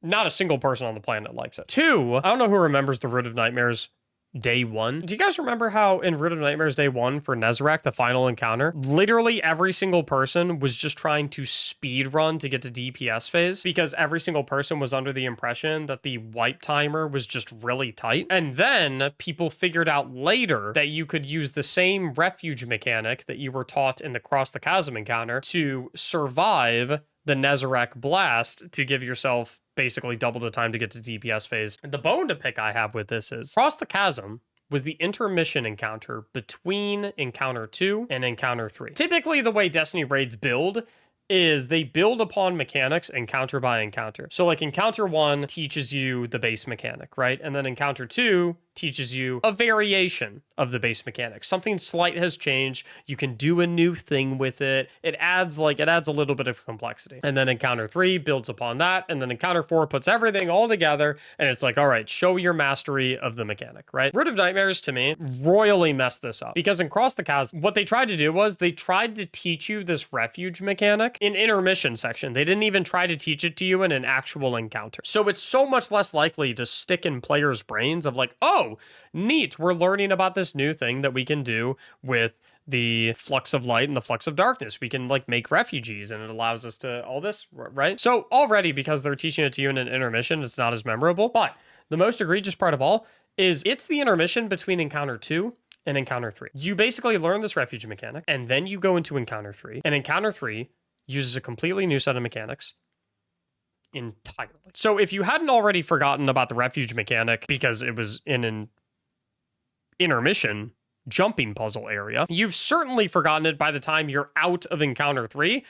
not a single person on the planet likes it. 2, I don't know who remembers the Root of Nightmares Day 1. Do you guys remember how in Root of Nightmares Day 1 for Nezarec, the final encounter, literally every single person was just trying to speed run to get to DPS phase because every single person was under the impression that the wipe timer was just really tight. And then people figured out later that you could use the same refuge mechanic that you were taught in the Cross the Chasm encounter to survive the Nezarec blast to give yourself basically double the time to get to DPS phase. The bone to pick I have with this is Cross the Chasm was the intermission encounter between Encounter 2 and Encounter 3. Typically, the way Destiny raids build is they build upon mechanics encounter by encounter. So like Encounter 1 teaches you the base mechanic, right? And then Encounter 2 teaches you a variation of the base mechanic. Something slight has changed. You can do a new thing with it. It adds a little bit of complexity. And then Encounter 3 builds upon that. And then Encounter 4 puts everything all together. And it's like, all right, show your mastery of the mechanic, right? Root of Nightmares, to me, royally messed this up. Because in Cross the Chasm, what they tried to do was they tried to teach you this refuge mechanic in intermission section. They didn't even try to teach it to you in an actual encounter. So it's so much less likely to stick in players' brains of like, oh, neat, we're learning about this new thing that we can do with the flux of light and the flux of darkness. We can like make refugees and it allows us to all this, right? So already, because they're teaching it to you in an intermission, it's not as memorable. But the most egregious part of all is it's the intermission between Encounter 2 and Encounter 3. You basically learn this refuge mechanic and then you go into Encounter 3, and Encounter 3 uses a completely new set of mechanics entirely. So if you hadn't already forgotten about the refuge mechanic because it was in an intermission jumping puzzle area, you've certainly forgotten it by the time you're out of Encounter 3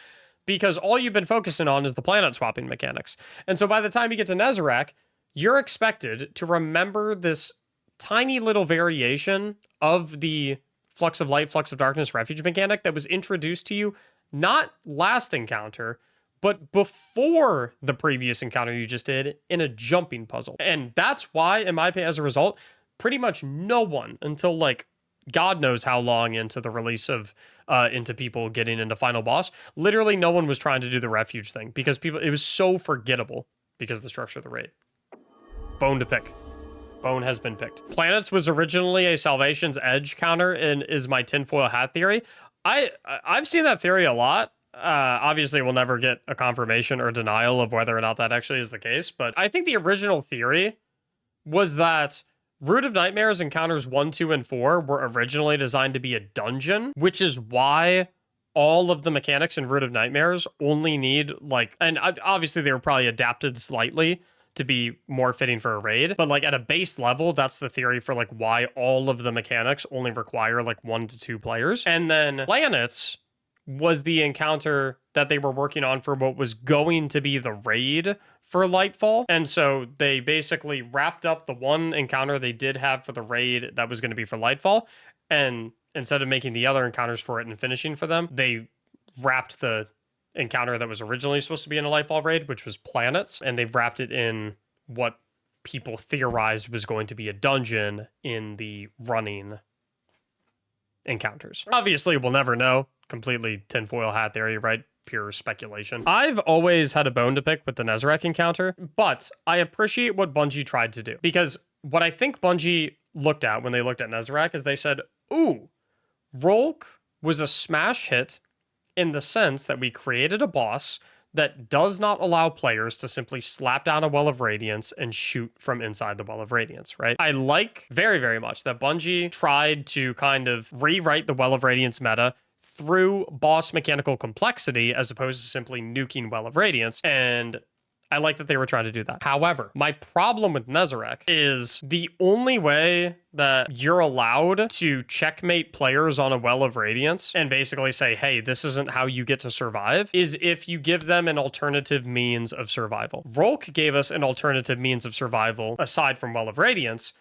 because all you've been focusing on is the planet swapping mechanics. And so by the time you get to Nezarec, you're expected to remember this tiny little variation of the flux of light, flux of darkness refuge mechanic that was introduced to you not last encounter, but before the previous encounter you just did in a jumping puzzle. And that's why, in my opinion, as a result, pretty much no one until like God knows how long into the release of into people getting into final boss, literally no one was trying to do the refuge thing because it was so forgettable because of the structure of the raid. Bone to pick. Bone has been picked. Planets was originally a Salvation's Edge counter and is my tinfoil hat theory. I've seen that theory a lot. Obviously, we'll never get a confirmation or denial of whether or not that actually is the case, but I think the original theory was that Root of Nightmares encounters 1, 2, and 4 were originally designed to be a dungeon, which is why all of the mechanics in Root of Nightmares only need and obviously they were probably adapted slightly to be more fitting for a raid, but like at a base level, that's the theory for like why all of the mechanics only require like 1 to 2 players. And then planets was the encounter that they were working on for what was going to be the raid for Lightfall. And so they basically wrapped up the one encounter they did have for the raid that was going to be for Lightfall. And instead of making the other encounters for it and finishing for them, they wrapped the encounter that was originally supposed to be in a Lightfall raid, which was planets. And they wrapped it in what people theorized was going to be a dungeon in the running encounters. Obviously, we'll never know. Completely tinfoil hat theory, right? Pure speculation. I've always had a bone to pick with the Nezarec encounter, but I appreciate what Bungie tried to do. Because what I think Bungie looked at when they looked at Nezarec is they said, ooh, Rolk was a smash hit in the sense that we created a boss that does not allow players to simply slap down a Well of Radiance and shoot from inside the Well of Radiance, right? I like very, very much that Bungie tried to kind of rewrite the Well of Radiance meta through boss mechanical complexity as opposed to simply nuking Well of Radiance, and I like that they were trying to do that. However, my problem with Nezarec is the only way that you're allowed to checkmate players on a Well of Radiance and basically say, hey, this isn't how you get to survive, is if you give them an alternative means of survival. Rolk gave us an alternative means of survival aside from Well of Radiance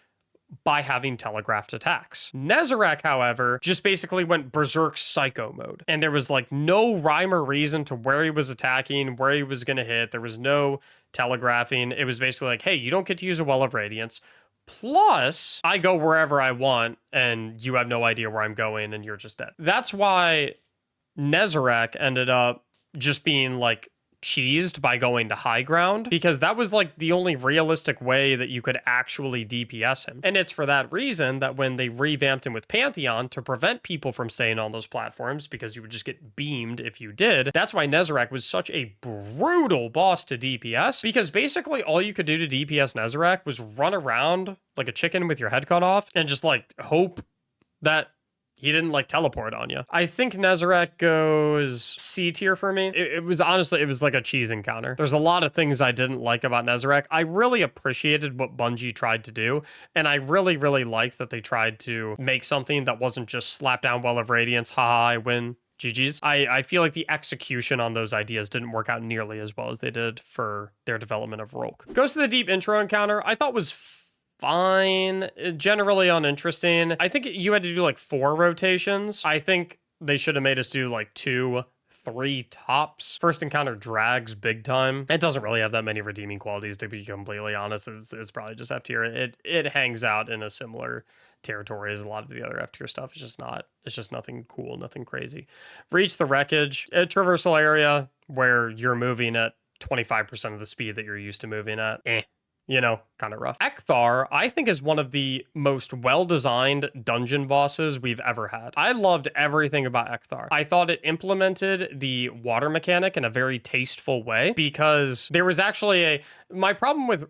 by having telegraphed attacks. Nezarec, however, just basically went berserk psycho mode. And there was like no rhyme or reason to where he was attacking, where he was going to hit. There was no telegraphing. It was basically like, hey, you don't get to use a Well of Radiance. Plus, I go wherever I want and you have no idea where I'm going and you're just dead. That's why Nezarec ended up just being like cheesed by going to high ground, because that was like the only realistic way that you could actually DPS him. And it's for that reason that when they revamped him with Pantheon to prevent people from staying on those platforms, because you would just get beamed if you did, that's why Nezarec was such a brutal boss to DPS, because basically all you could do to DPS Nezarec was run around like a chicken with your head cut off and just like hope that he didn't like teleport on you. I think Nezarec goes C tier for me. It was honestly, it was like a cheese encounter. There's a lot of things I didn't like about Nezarec. I really appreciated what Bungie tried to do. And I really, really liked that they tried to make something that wasn't just slap down Well of Radiance, haha, I win, GG's. I feel like the execution on those ideas didn't work out nearly as well as they did for their development of Rolk. Ghost of the Deep intro encounter, I thought was fine, generally uninteresting. I think you had to do like 4 rotations. I think they should have made us do like 2, 3 tops. First encounter drags big time. It doesn't really have that many redeeming qualities, to be completely honest. It's probably just F tier. It hangs out in a similar territory as a lot of the other F tier stuff. It's just nothing cool, nothing crazy. Reach the Wreckage, a traversal area where you're moving at 25% of the speed that you're used to moving at. You know, kind of rough. Ekthar, I think, is one of the most well-designed dungeon bosses we've ever had. I loved everything about Ekthar. I thought it implemented the water mechanic in a very tasteful way, because there was actually my problem with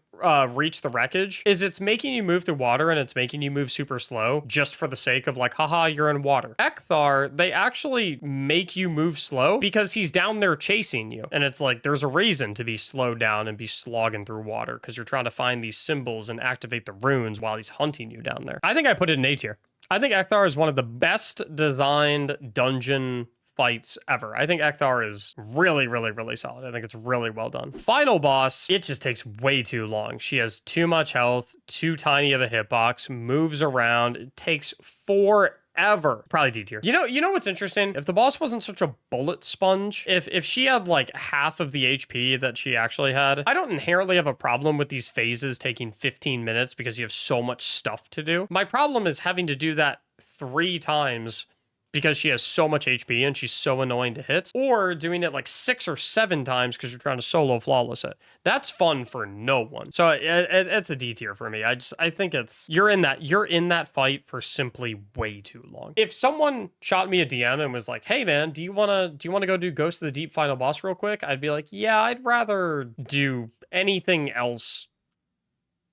Reach the Wreckage is it's making you move through water and it's making you move super slow just for the sake of like, haha, you're in water. Ekthar, they actually make you move slow because he's down there chasing you. And it's like, there's a reason to be slowed down and be slogging through water, because you're trying to find these symbols and activate the runes while he's hunting you down there. I think I put it in A tier. I think Ekthar is one of the best designed dungeon fights ever. I think Ekthar is really, really, really solid. I think it's really well done. Final boss, it just takes way too long. She has too much health, too tiny of a hitbox, moves around. It takes forever. Probably D tier. You know what's interesting? If the boss wasn't such a bullet sponge, if she had like half of the HP that she actually had, I don't inherently have a problem with these phases taking 15 minutes because you have so much stuff to do. My problem is having to do that 3 times because she has so much HP and she's so annoying to hit, or doing it like 6 or 7 times because you're trying to solo flawless it. That's fun for no one. So it's a D tier for me. I think it's, you're in that fight for simply way too long. If someone shot me a DM and was like, hey man, do you wanna go do Ghost of the Deep final boss real quick? I'd be like, yeah, I'd rather do anything else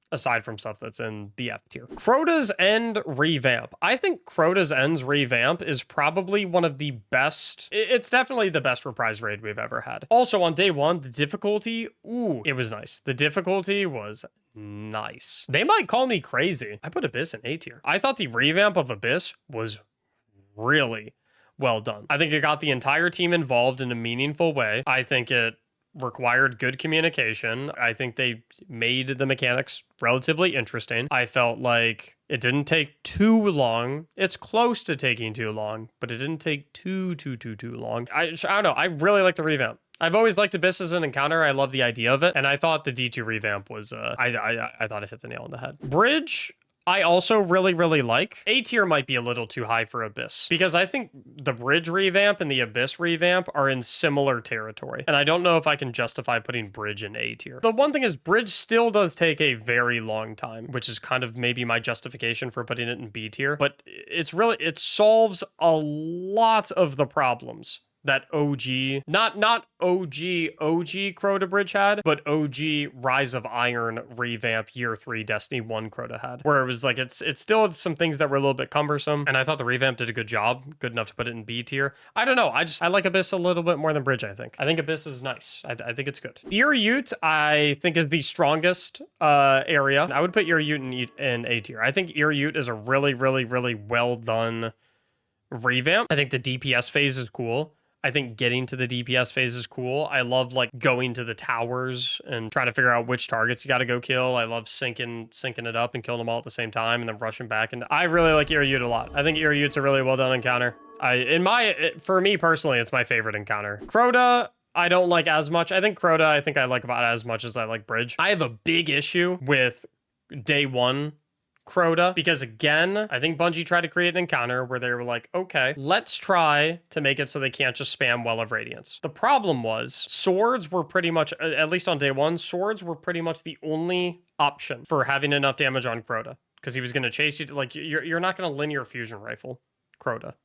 aside from stuff that's in the F tier. Crota's End revamp. I think Crota's End's revamp is probably one of the best. It's definitely the best reprise raid we've ever had. Also on day 1, the difficulty, ooh, it was nice. The difficulty was nice. They might call me crazy. I put Abyss in A tier. I thought the revamp of Abyss was really, well done. I think it got the entire team involved in a meaningful way. I think it required good communication. I think they made the mechanics relatively interesting. I felt like it didn't take too long. It's close to taking too long, but it didn't take too long. I don't know. I really like the revamp. I've always liked Abyss as an encounter. I love the idea of it. And I thought the D2 revamp was, I thought it hit the nail on the head. Bridge, I also really like. A tier might be a little too high for Abyss because I think the Bridge revamp and the Abyss revamp are in similar territory. And I don't know if I can justify putting Bridge in A tier. The one thing is Bridge still does take a very long time, which is kind of maybe my justification for putting it in B tier. But it's really, it solves a lot of the problems that OG, not OG Crota Bridge had, but OG Rise of Iron revamp Year 3 Destiny 1 Crota had, where it was like, it's still some things that were a little bit cumbersome, and I thought the revamp did a good job, good enough to put it in B tier. I don't know, I like Abyss a little bit more than Bridge, I think. I think Abyss is nice. I think it's good. Ear-Ute, I think, is the strongest area. I would put Ear-Ute in A tier. I think Ear-Ute is a really well done revamp. I think the DPS phase is cool. I think getting to the DPS phase is cool. I love like going to the towers and trying to figure out which targets you got to go kill. I love syncing it up and killing them all at the same time and then rushing back. And I really like Ear-Ute a lot. I think Ear-Ute's a really well done encounter. For me personally, it's my favorite encounter. Crota, I don't like as much. I think Crota, I like about as much as I like Bridge. I have a big issue with day one Crota, because again, I think Bungie tried to create an encounter where they were like, okay, let's try to make it so they can't just spam Well of Radiance. The problem was swords were pretty much, at least on day one, swords were pretty much the only option for having enough damage on Crota, because he was going to chase you. Like, you're not going to linear fusion rifle Crota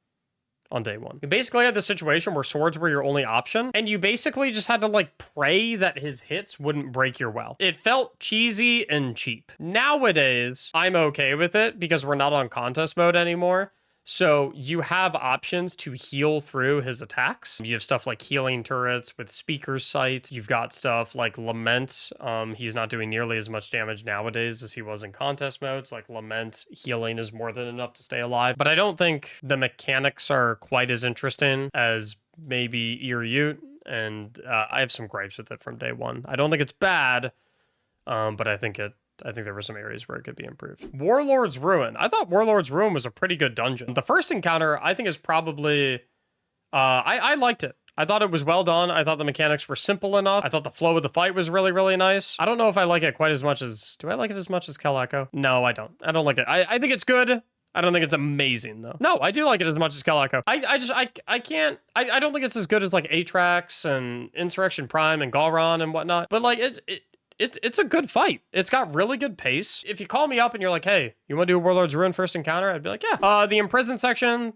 on day one. You basically had the situation where swords were your only option, and you basically just had to like pray that his hits wouldn't break your well. It felt cheesy and cheap. Nowadays, I'm okay with it because we're not on contest mode anymore. So you have options to heal through his attacks. You have stuff like healing turrets with speaker's sight. You've got stuff like Lament. He's not doing nearly as much damage nowadays as he was in contest modes. Like Lament healing is more than enough to stay alive. But I don't think the mechanics are quite as interesting as maybe Ear-Ute. And I have some gripes with it from day one. I don't think it's bad, but I think there were some areas where it could be improved. Warlord's Ruin. I thought Warlord's Ruin was a pretty good dungeon. The first encounter, I think, is probably... I liked it. I thought it was well done. I thought the mechanics were simple enough. I thought the flow of the fight was really nice. I don't know if I like it quite as much as... Do I like it as much as Kel Echo? No, I don't. I don't like it. I think it's good. I don't think it's amazing, though. No, I do like it as much as Kel Echo. I don't think it's as good as, like, Atrax and Insurrection Prime and Galron and whatnot. But, like, it's a good fight. It's got really good pace. If you call me up and you're like, hey, you want to do a Warlord's Ruin first encounter? I'd be like, yeah. The Imprisoned section,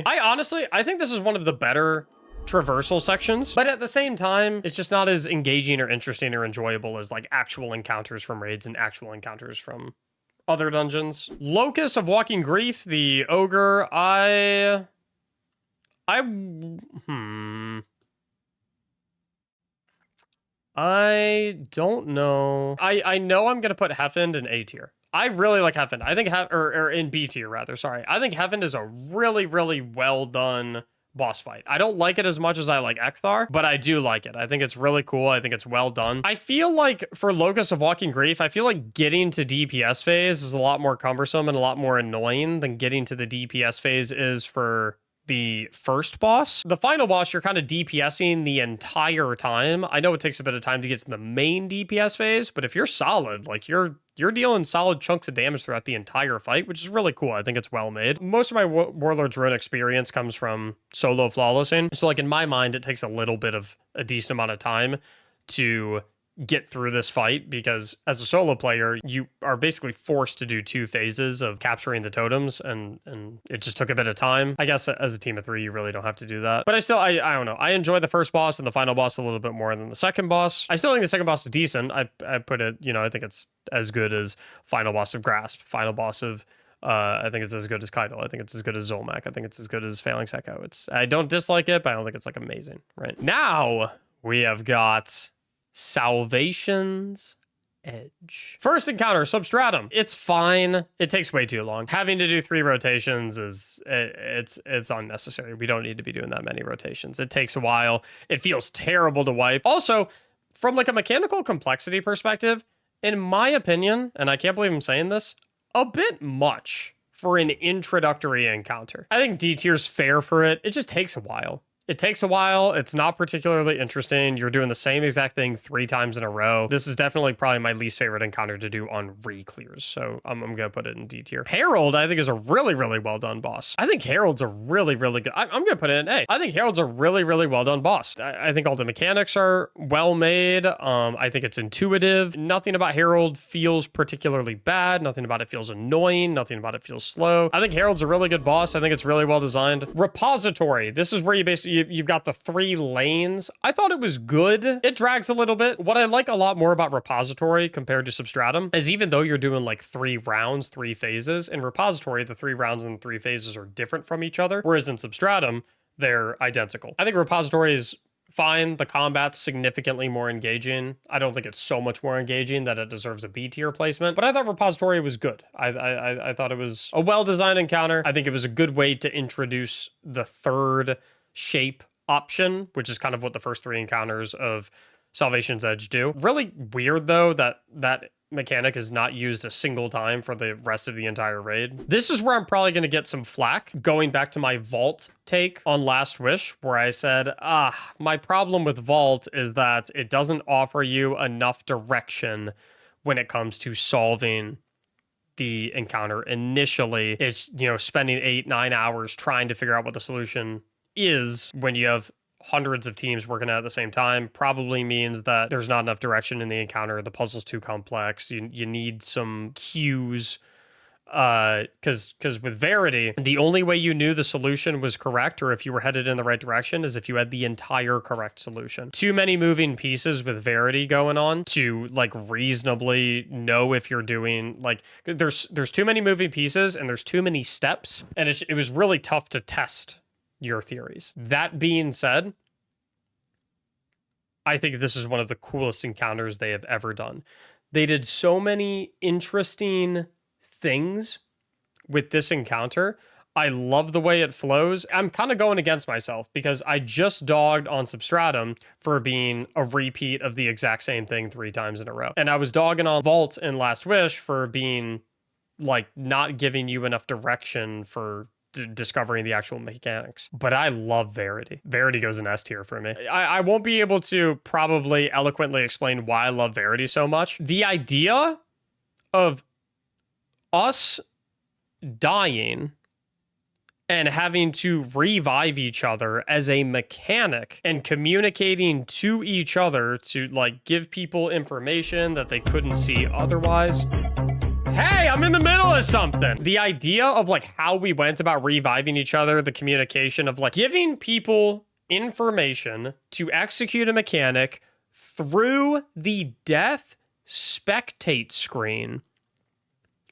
I think this is one of the better traversal sections, but at the same time, it's just not as engaging or interesting or enjoyable as like actual encounters from raids and actual encounters from other dungeons. Locus of Walking Grief, the Ogre, I don't know. I know I'm gonna put Heffend in A tier. I really like Heffend. I think or in B tier rather. Sorry. I think Heffend is a really well done boss fight. I don't like it as much as I like Ekthar, but I do like it. I think it's really cool. I think it's well done. I feel like for Locus of Walking Grief, I feel like getting to DPS phase is a lot more cumbersome and a lot more annoying than getting to the DPS phase is for the first boss. The final boss, you're kind of DPSing the entire time. I know it takes a bit of time to get to the main DPS phase, but if you're solid, like you're dealing solid chunks of damage throughout the entire fight, which is really cool. I think it's well made. Most of my Warlord's Ruin experience comes from solo flawlessing. So like in my mind, it takes a little bit of a decent amount of time to get through this fight, because as a solo player, you are basically forced to do 2 phases of capturing the totems, and it just took a bit of time. I guess as a team of 3, you really don't have to do that. But I don't know. I enjoy the first boss and the final boss a little bit more than the second boss. I still think the second boss is decent. I put it, I think it's as good as final boss of Grasp, final boss of I think it's as good as Kaido. I think it's as good as Zolmak. I think it's as good as Phalanx Echo. I don't dislike it, but I don't think it's like amazing. Right now we have got Salvation's Edge. First encounter, Substratum. It's fine. It takes way too long. Having to do 3 rotations it's unnecessary. We don't need to be doing that many rotations. It takes a while. It feels terrible to wipe. Also, from like a mechanical complexity perspective, in my opinion, and I can't believe I'm saying this, a bit much for an introductory encounter. I think D tier's fair for it. It just takes a while. It takes a while. It's not particularly interesting. You're doing the same exact thing 3 times in a row. This is definitely probably my least favorite encounter to do on re-clears. So I'm going to put it in D tier. Herald, I think, is a really, really well done boss. I think Herald's a really, really good... I'm going to put it in A. I think Herald's a really, really well done boss. I think all the mechanics are well made. I think it's intuitive. Nothing about Herald feels particularly bad. Nothing about it feels annoying. Nothing about it feels slow. I think Herald's a really good boss. I think it's really well designed. Repository. This is where you basically... You've got the 3 lanes. I thought it was good. It drags a little bit. What I like a lot more about Repository compared to Substratum is even though you're doing like 3 rounds, 3 phases, in Repository, the 3 rounds and 3 phases are different from each other, whereas in Substratum, they're identical. I think Repository is fine. The combat's significantly more engaging. I don't think it's so much more engaging that it deserves a B tier placement, but I thought Repository was good. I thought it was a well-designed encounter. I think it was a good way to introduce the 3rd shape option, which is kind of what the first 3 encounters of Salvation's Edge do. Really weird though that that mechanic is not used a single time for the rest of the entire raid. This is where I'm probably going to get some flack, going back to my Vault take on Last Wish, where I said, my problem with Vault is that it doesn't offer you enough direction when it comes to solving the encounter initially. It's, you know, spending 8-9 hours trying to figure out what the solution is when you have hundreds of teams working at the same time probably means that there's not enough direction in the encounter. The puzzle's too complex. You need some cues. Because with Verity, the only way you knew the solution was correct or if you were headed in the right direction is if you had the entire correct solution. Too many moving pieces with Verity going on to like reasonably know if you're doing like there's too many moving pieces and there's too many steps, and it was really tough to test your theories. That being said, I think this is one of the coolest encounters they have ever done. They did so many interesting things with this encounter. I love the way it flows. I'm kind of going against myself because I just dogged on Substratum for being a repeat of the exact same thing 3 times in a row. And I was dogging on Vault and Last Wish for being like not giving you enough direction for discovering the actual mechanics. But I love Verity. Verity goes in S tier for me. I won't be able to probably eloquently explain why I love Verity so much. The idea of us dying and having to revive each other as a mechanic and communicating to each other to like give people information that they couldn't see otherwise. Hey, I'm in the middle of something. The idea of like how we went about reviving each other, the communication of like giving people information to execute a mechanic through the death spectate screen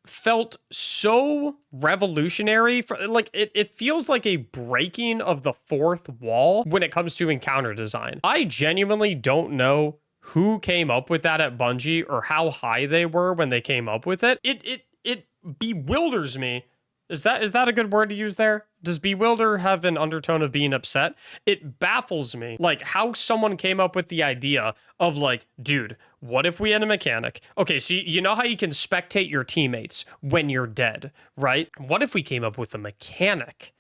felt so revolutionary. For like it feels like a breaking of the 4th wall when it comes to encounter design. I genuinely don't know who came up with that at Bungie or how high they were when they came up with it. It bewilders me. Is that a good word to use there? Does bewilder have an undertone of being upset? It baffles me, like how someone came up with the idea of like, dude, what if we had a mechanic? Okay, so you know how you can spectate your teammates when you're dead, right? What if we came up with a mechanic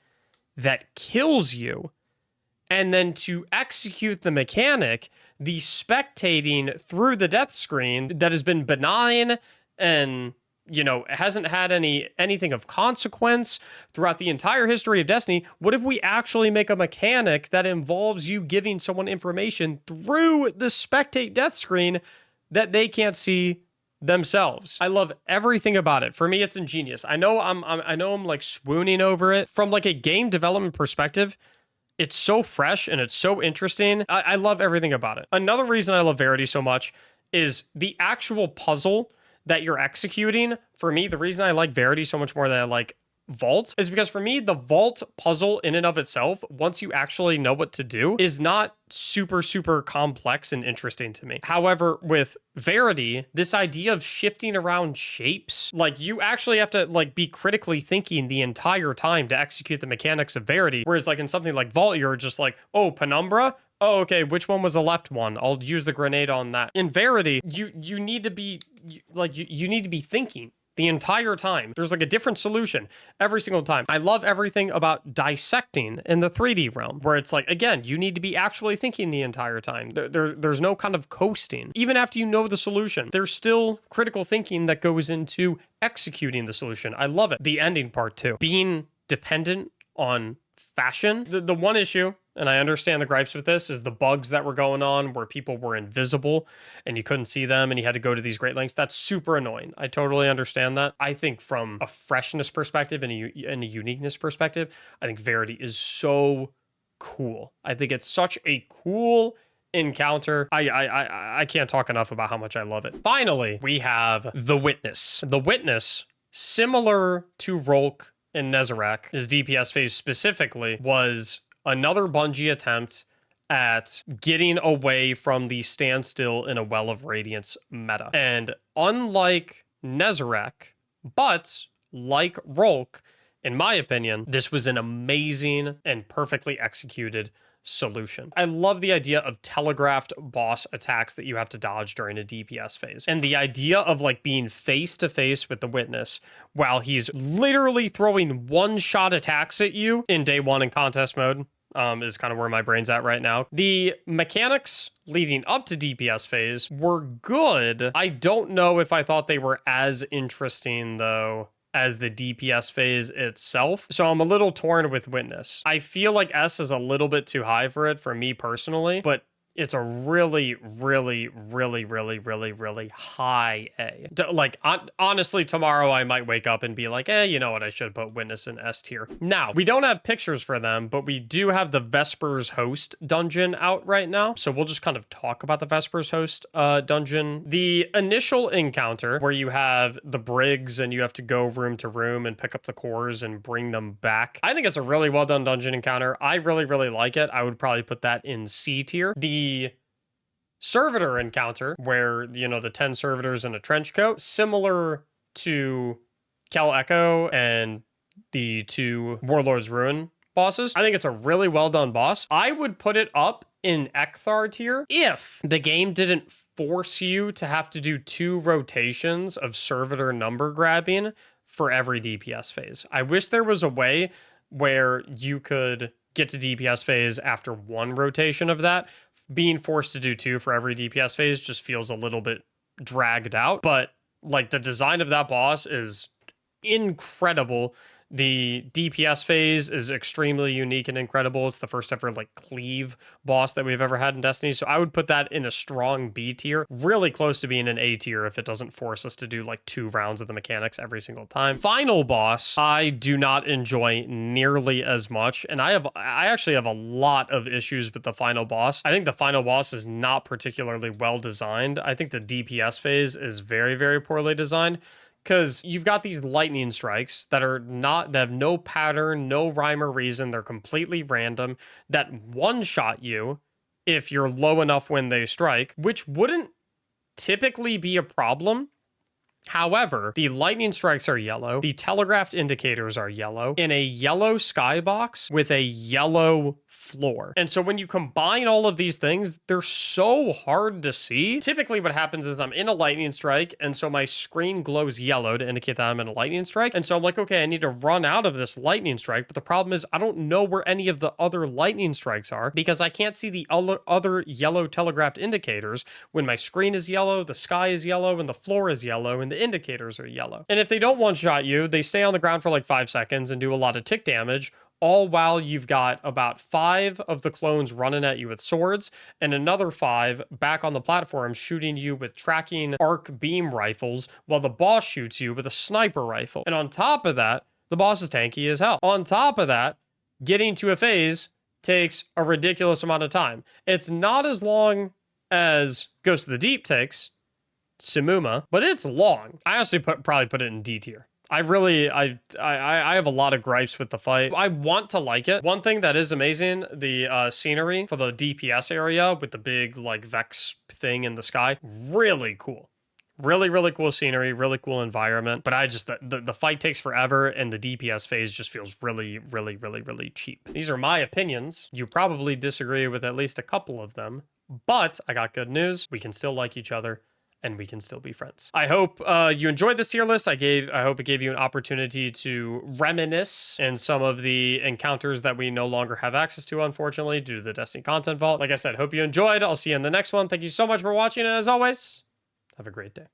that kills you, and then to execute the mechanic, the spectating through the death screen that has been benign and, you know, hasn't had anything of consequence throughout the entire history of Destiny. What if we actually make a mechanic that involves you giving someone information through the spectate death screen that they can't see themselves? I love everything about it. For me, it's ingenious. I know I'm like swooning over it. From like a game development perspective, it's so fresh and it's so interesting. I love everything about it. Another reason I love Verity so much is the actual puzzle that you're executing. For me, the reason I like Verity so much more than I like vault is because for me, the vault puzzle in and of itself, once you actually know what to do, is not super, super complex and interesting to me. However, with Verity, this idea of shifting around shapes, like you actually have to like be critically thinking the entire time to execute the mechanics of Verity. Whereas like in something like Vault, you're just like, oh, Penumbra? Oh, okay, which one was the left one? I'll use the grenade on that. In Verity, you need to be you need to be thinking the entire time. There's like a different solution every single time. I love everything about dissecting in the 3D realm, where it's like, again, you need to be actually thinking the entire time. There's no kind of coasting. Even after you know the solution, there's still critical thinking that goes into executing the solution. I love it. The ending part too. Being dependent on fashion. The one issue, and I understand the gripes with this, is the bugs that were going on where people were invisible and you couldn't see them and you had to go to these great lengths. That's super annoying. I totally understand that. I think from a freshness perspective and a uniqueness perspective, I think Verity is so cool. I think it's such a cool encounter. I can't talk enough about how much I love it. Finally, we have the Witness. The Witness, similar to Rolk and Nezarec, his DPS phase specifically, was another Bungie attempt at getting away from the standstill in a Well of Radiance meta. And unlike Nezarec, but like Rolk, in my opinion, this was an amazing and perfectly executed solution. I love the idea of telegraphed boss attacks that you have to dodge during a DPS phase. And the idea of like being face to face with the Witness while he's literally throwing one-shot attacks at you in day one in contest mode is kind of where my brain's at right now. The mechanics leading up to DPS phase were good. I don't know if I thought they were as interesting though as the DPS phase itself. So I'm a little torn with Witness. I feel like S is a little bit too high for it for me personally, but it's a really, really, really, really, really, really high A. Like, honestly, tomorrow I might wake up and be like, you know what? I should put Witness in S tier. Now, we don't have pictures for them, but we do have the Vesper's Host dungeon out right now. So we'll just kind of talk about the Vesper's Host dungeon. The initial encounter where you have the Briggs and you have to go room to room and pick up the cores and bring them back. I think it's a really well done dungeon encounter. I really, really like it. I would probably put that in C tier. The servitor encounter where, you know, the 10 servitors in a trench coat, similar to Kel Echo and the 2 Warlord's Ruin bosses. I think it's a really well done boss. I would put it up in Ekthar tier if the game didn't force you to have to do 2 rotations of servitor number grabbing for every DPS phase. I wish there was a way where you could get to DPS phase after 1 rotation of that. Being forced to do 2 for every DPS phase just feels a little bit dragged out. But like the design of that boss is incredible. The DPS phase is extremely unique and incredible. It's the first ever like cleave boss that we've ever had in Destiny. So I would put that in a strong B tier, really close to being an A tier if it doesn't force us to do like 2 rounds of the mechanics every single time. Final boss, I do not enjoy nearly as much. And I actually have a lot of issues with the final boss. I think the final boss is not particularly well designed. I think the DPS phase is very, very poorly designed. Because you've got these lightning strikes that have no pattern, no rhyme or reason. They're completely random that one-shot you if you're low enough when they strike, which wouldn't typically be a problem. However, the lightning strikes are yellow. The telegraphed indicators are yellow in a yellow skybox with a yellow floor. And so when you combine all of these things, they're so hard to see. Typically what happens is I'm in a lightning strike, and so my screen glows yellow to indicate that I'm in a lightning strike. And so I'm like, okay, I need to run out of this lightning strike. But the problem is I don't know where any of the other lightning strikes are because I can't see the other yellow telegraphed indicators when my screen is yellow, the sky is yellow, and the floor is yellow, and the indicators are yellow. And if they don't one-shot you, they stay on the ground for like 5 seconds and do a lot of tick damage, all while you've got about 5 of the clones running at you with swords and another 5 back on the platform shooting you with tracking arc beam rifles while the boss shoots you with a sniper rifle. And on top of that, the boss is tanky as hell. On top of that, getting to a phase takes a ridiculous amount of time. It's not as long as Ghost of the Deep takes, Simuma, but it's long. I honestly probably put it in D tier. I have a lot of gripes with the fight. I want to like it. One thing that is amazing, the scenery for the DPS area with the big like Vex thing in the sky, really cool. Really, really cool scenery, really cool environment. But I just, the fight takes forever and the DPS phase just feels really, really, really, really cheap. These are my opinions. You probably disagree with at least a couple of them, but I got good news. We can still like each other and we can still be friends. I hope you enjoyed this tier list. I hope it gave you an opportunity to reminisce in some of the encounters that we no longer have access to, unfortunately, due to the Destiny Content Vault. Like I said, hope you enjoyed. I'll see you in the next one. Thank you so much for watching, and as always, have a great day.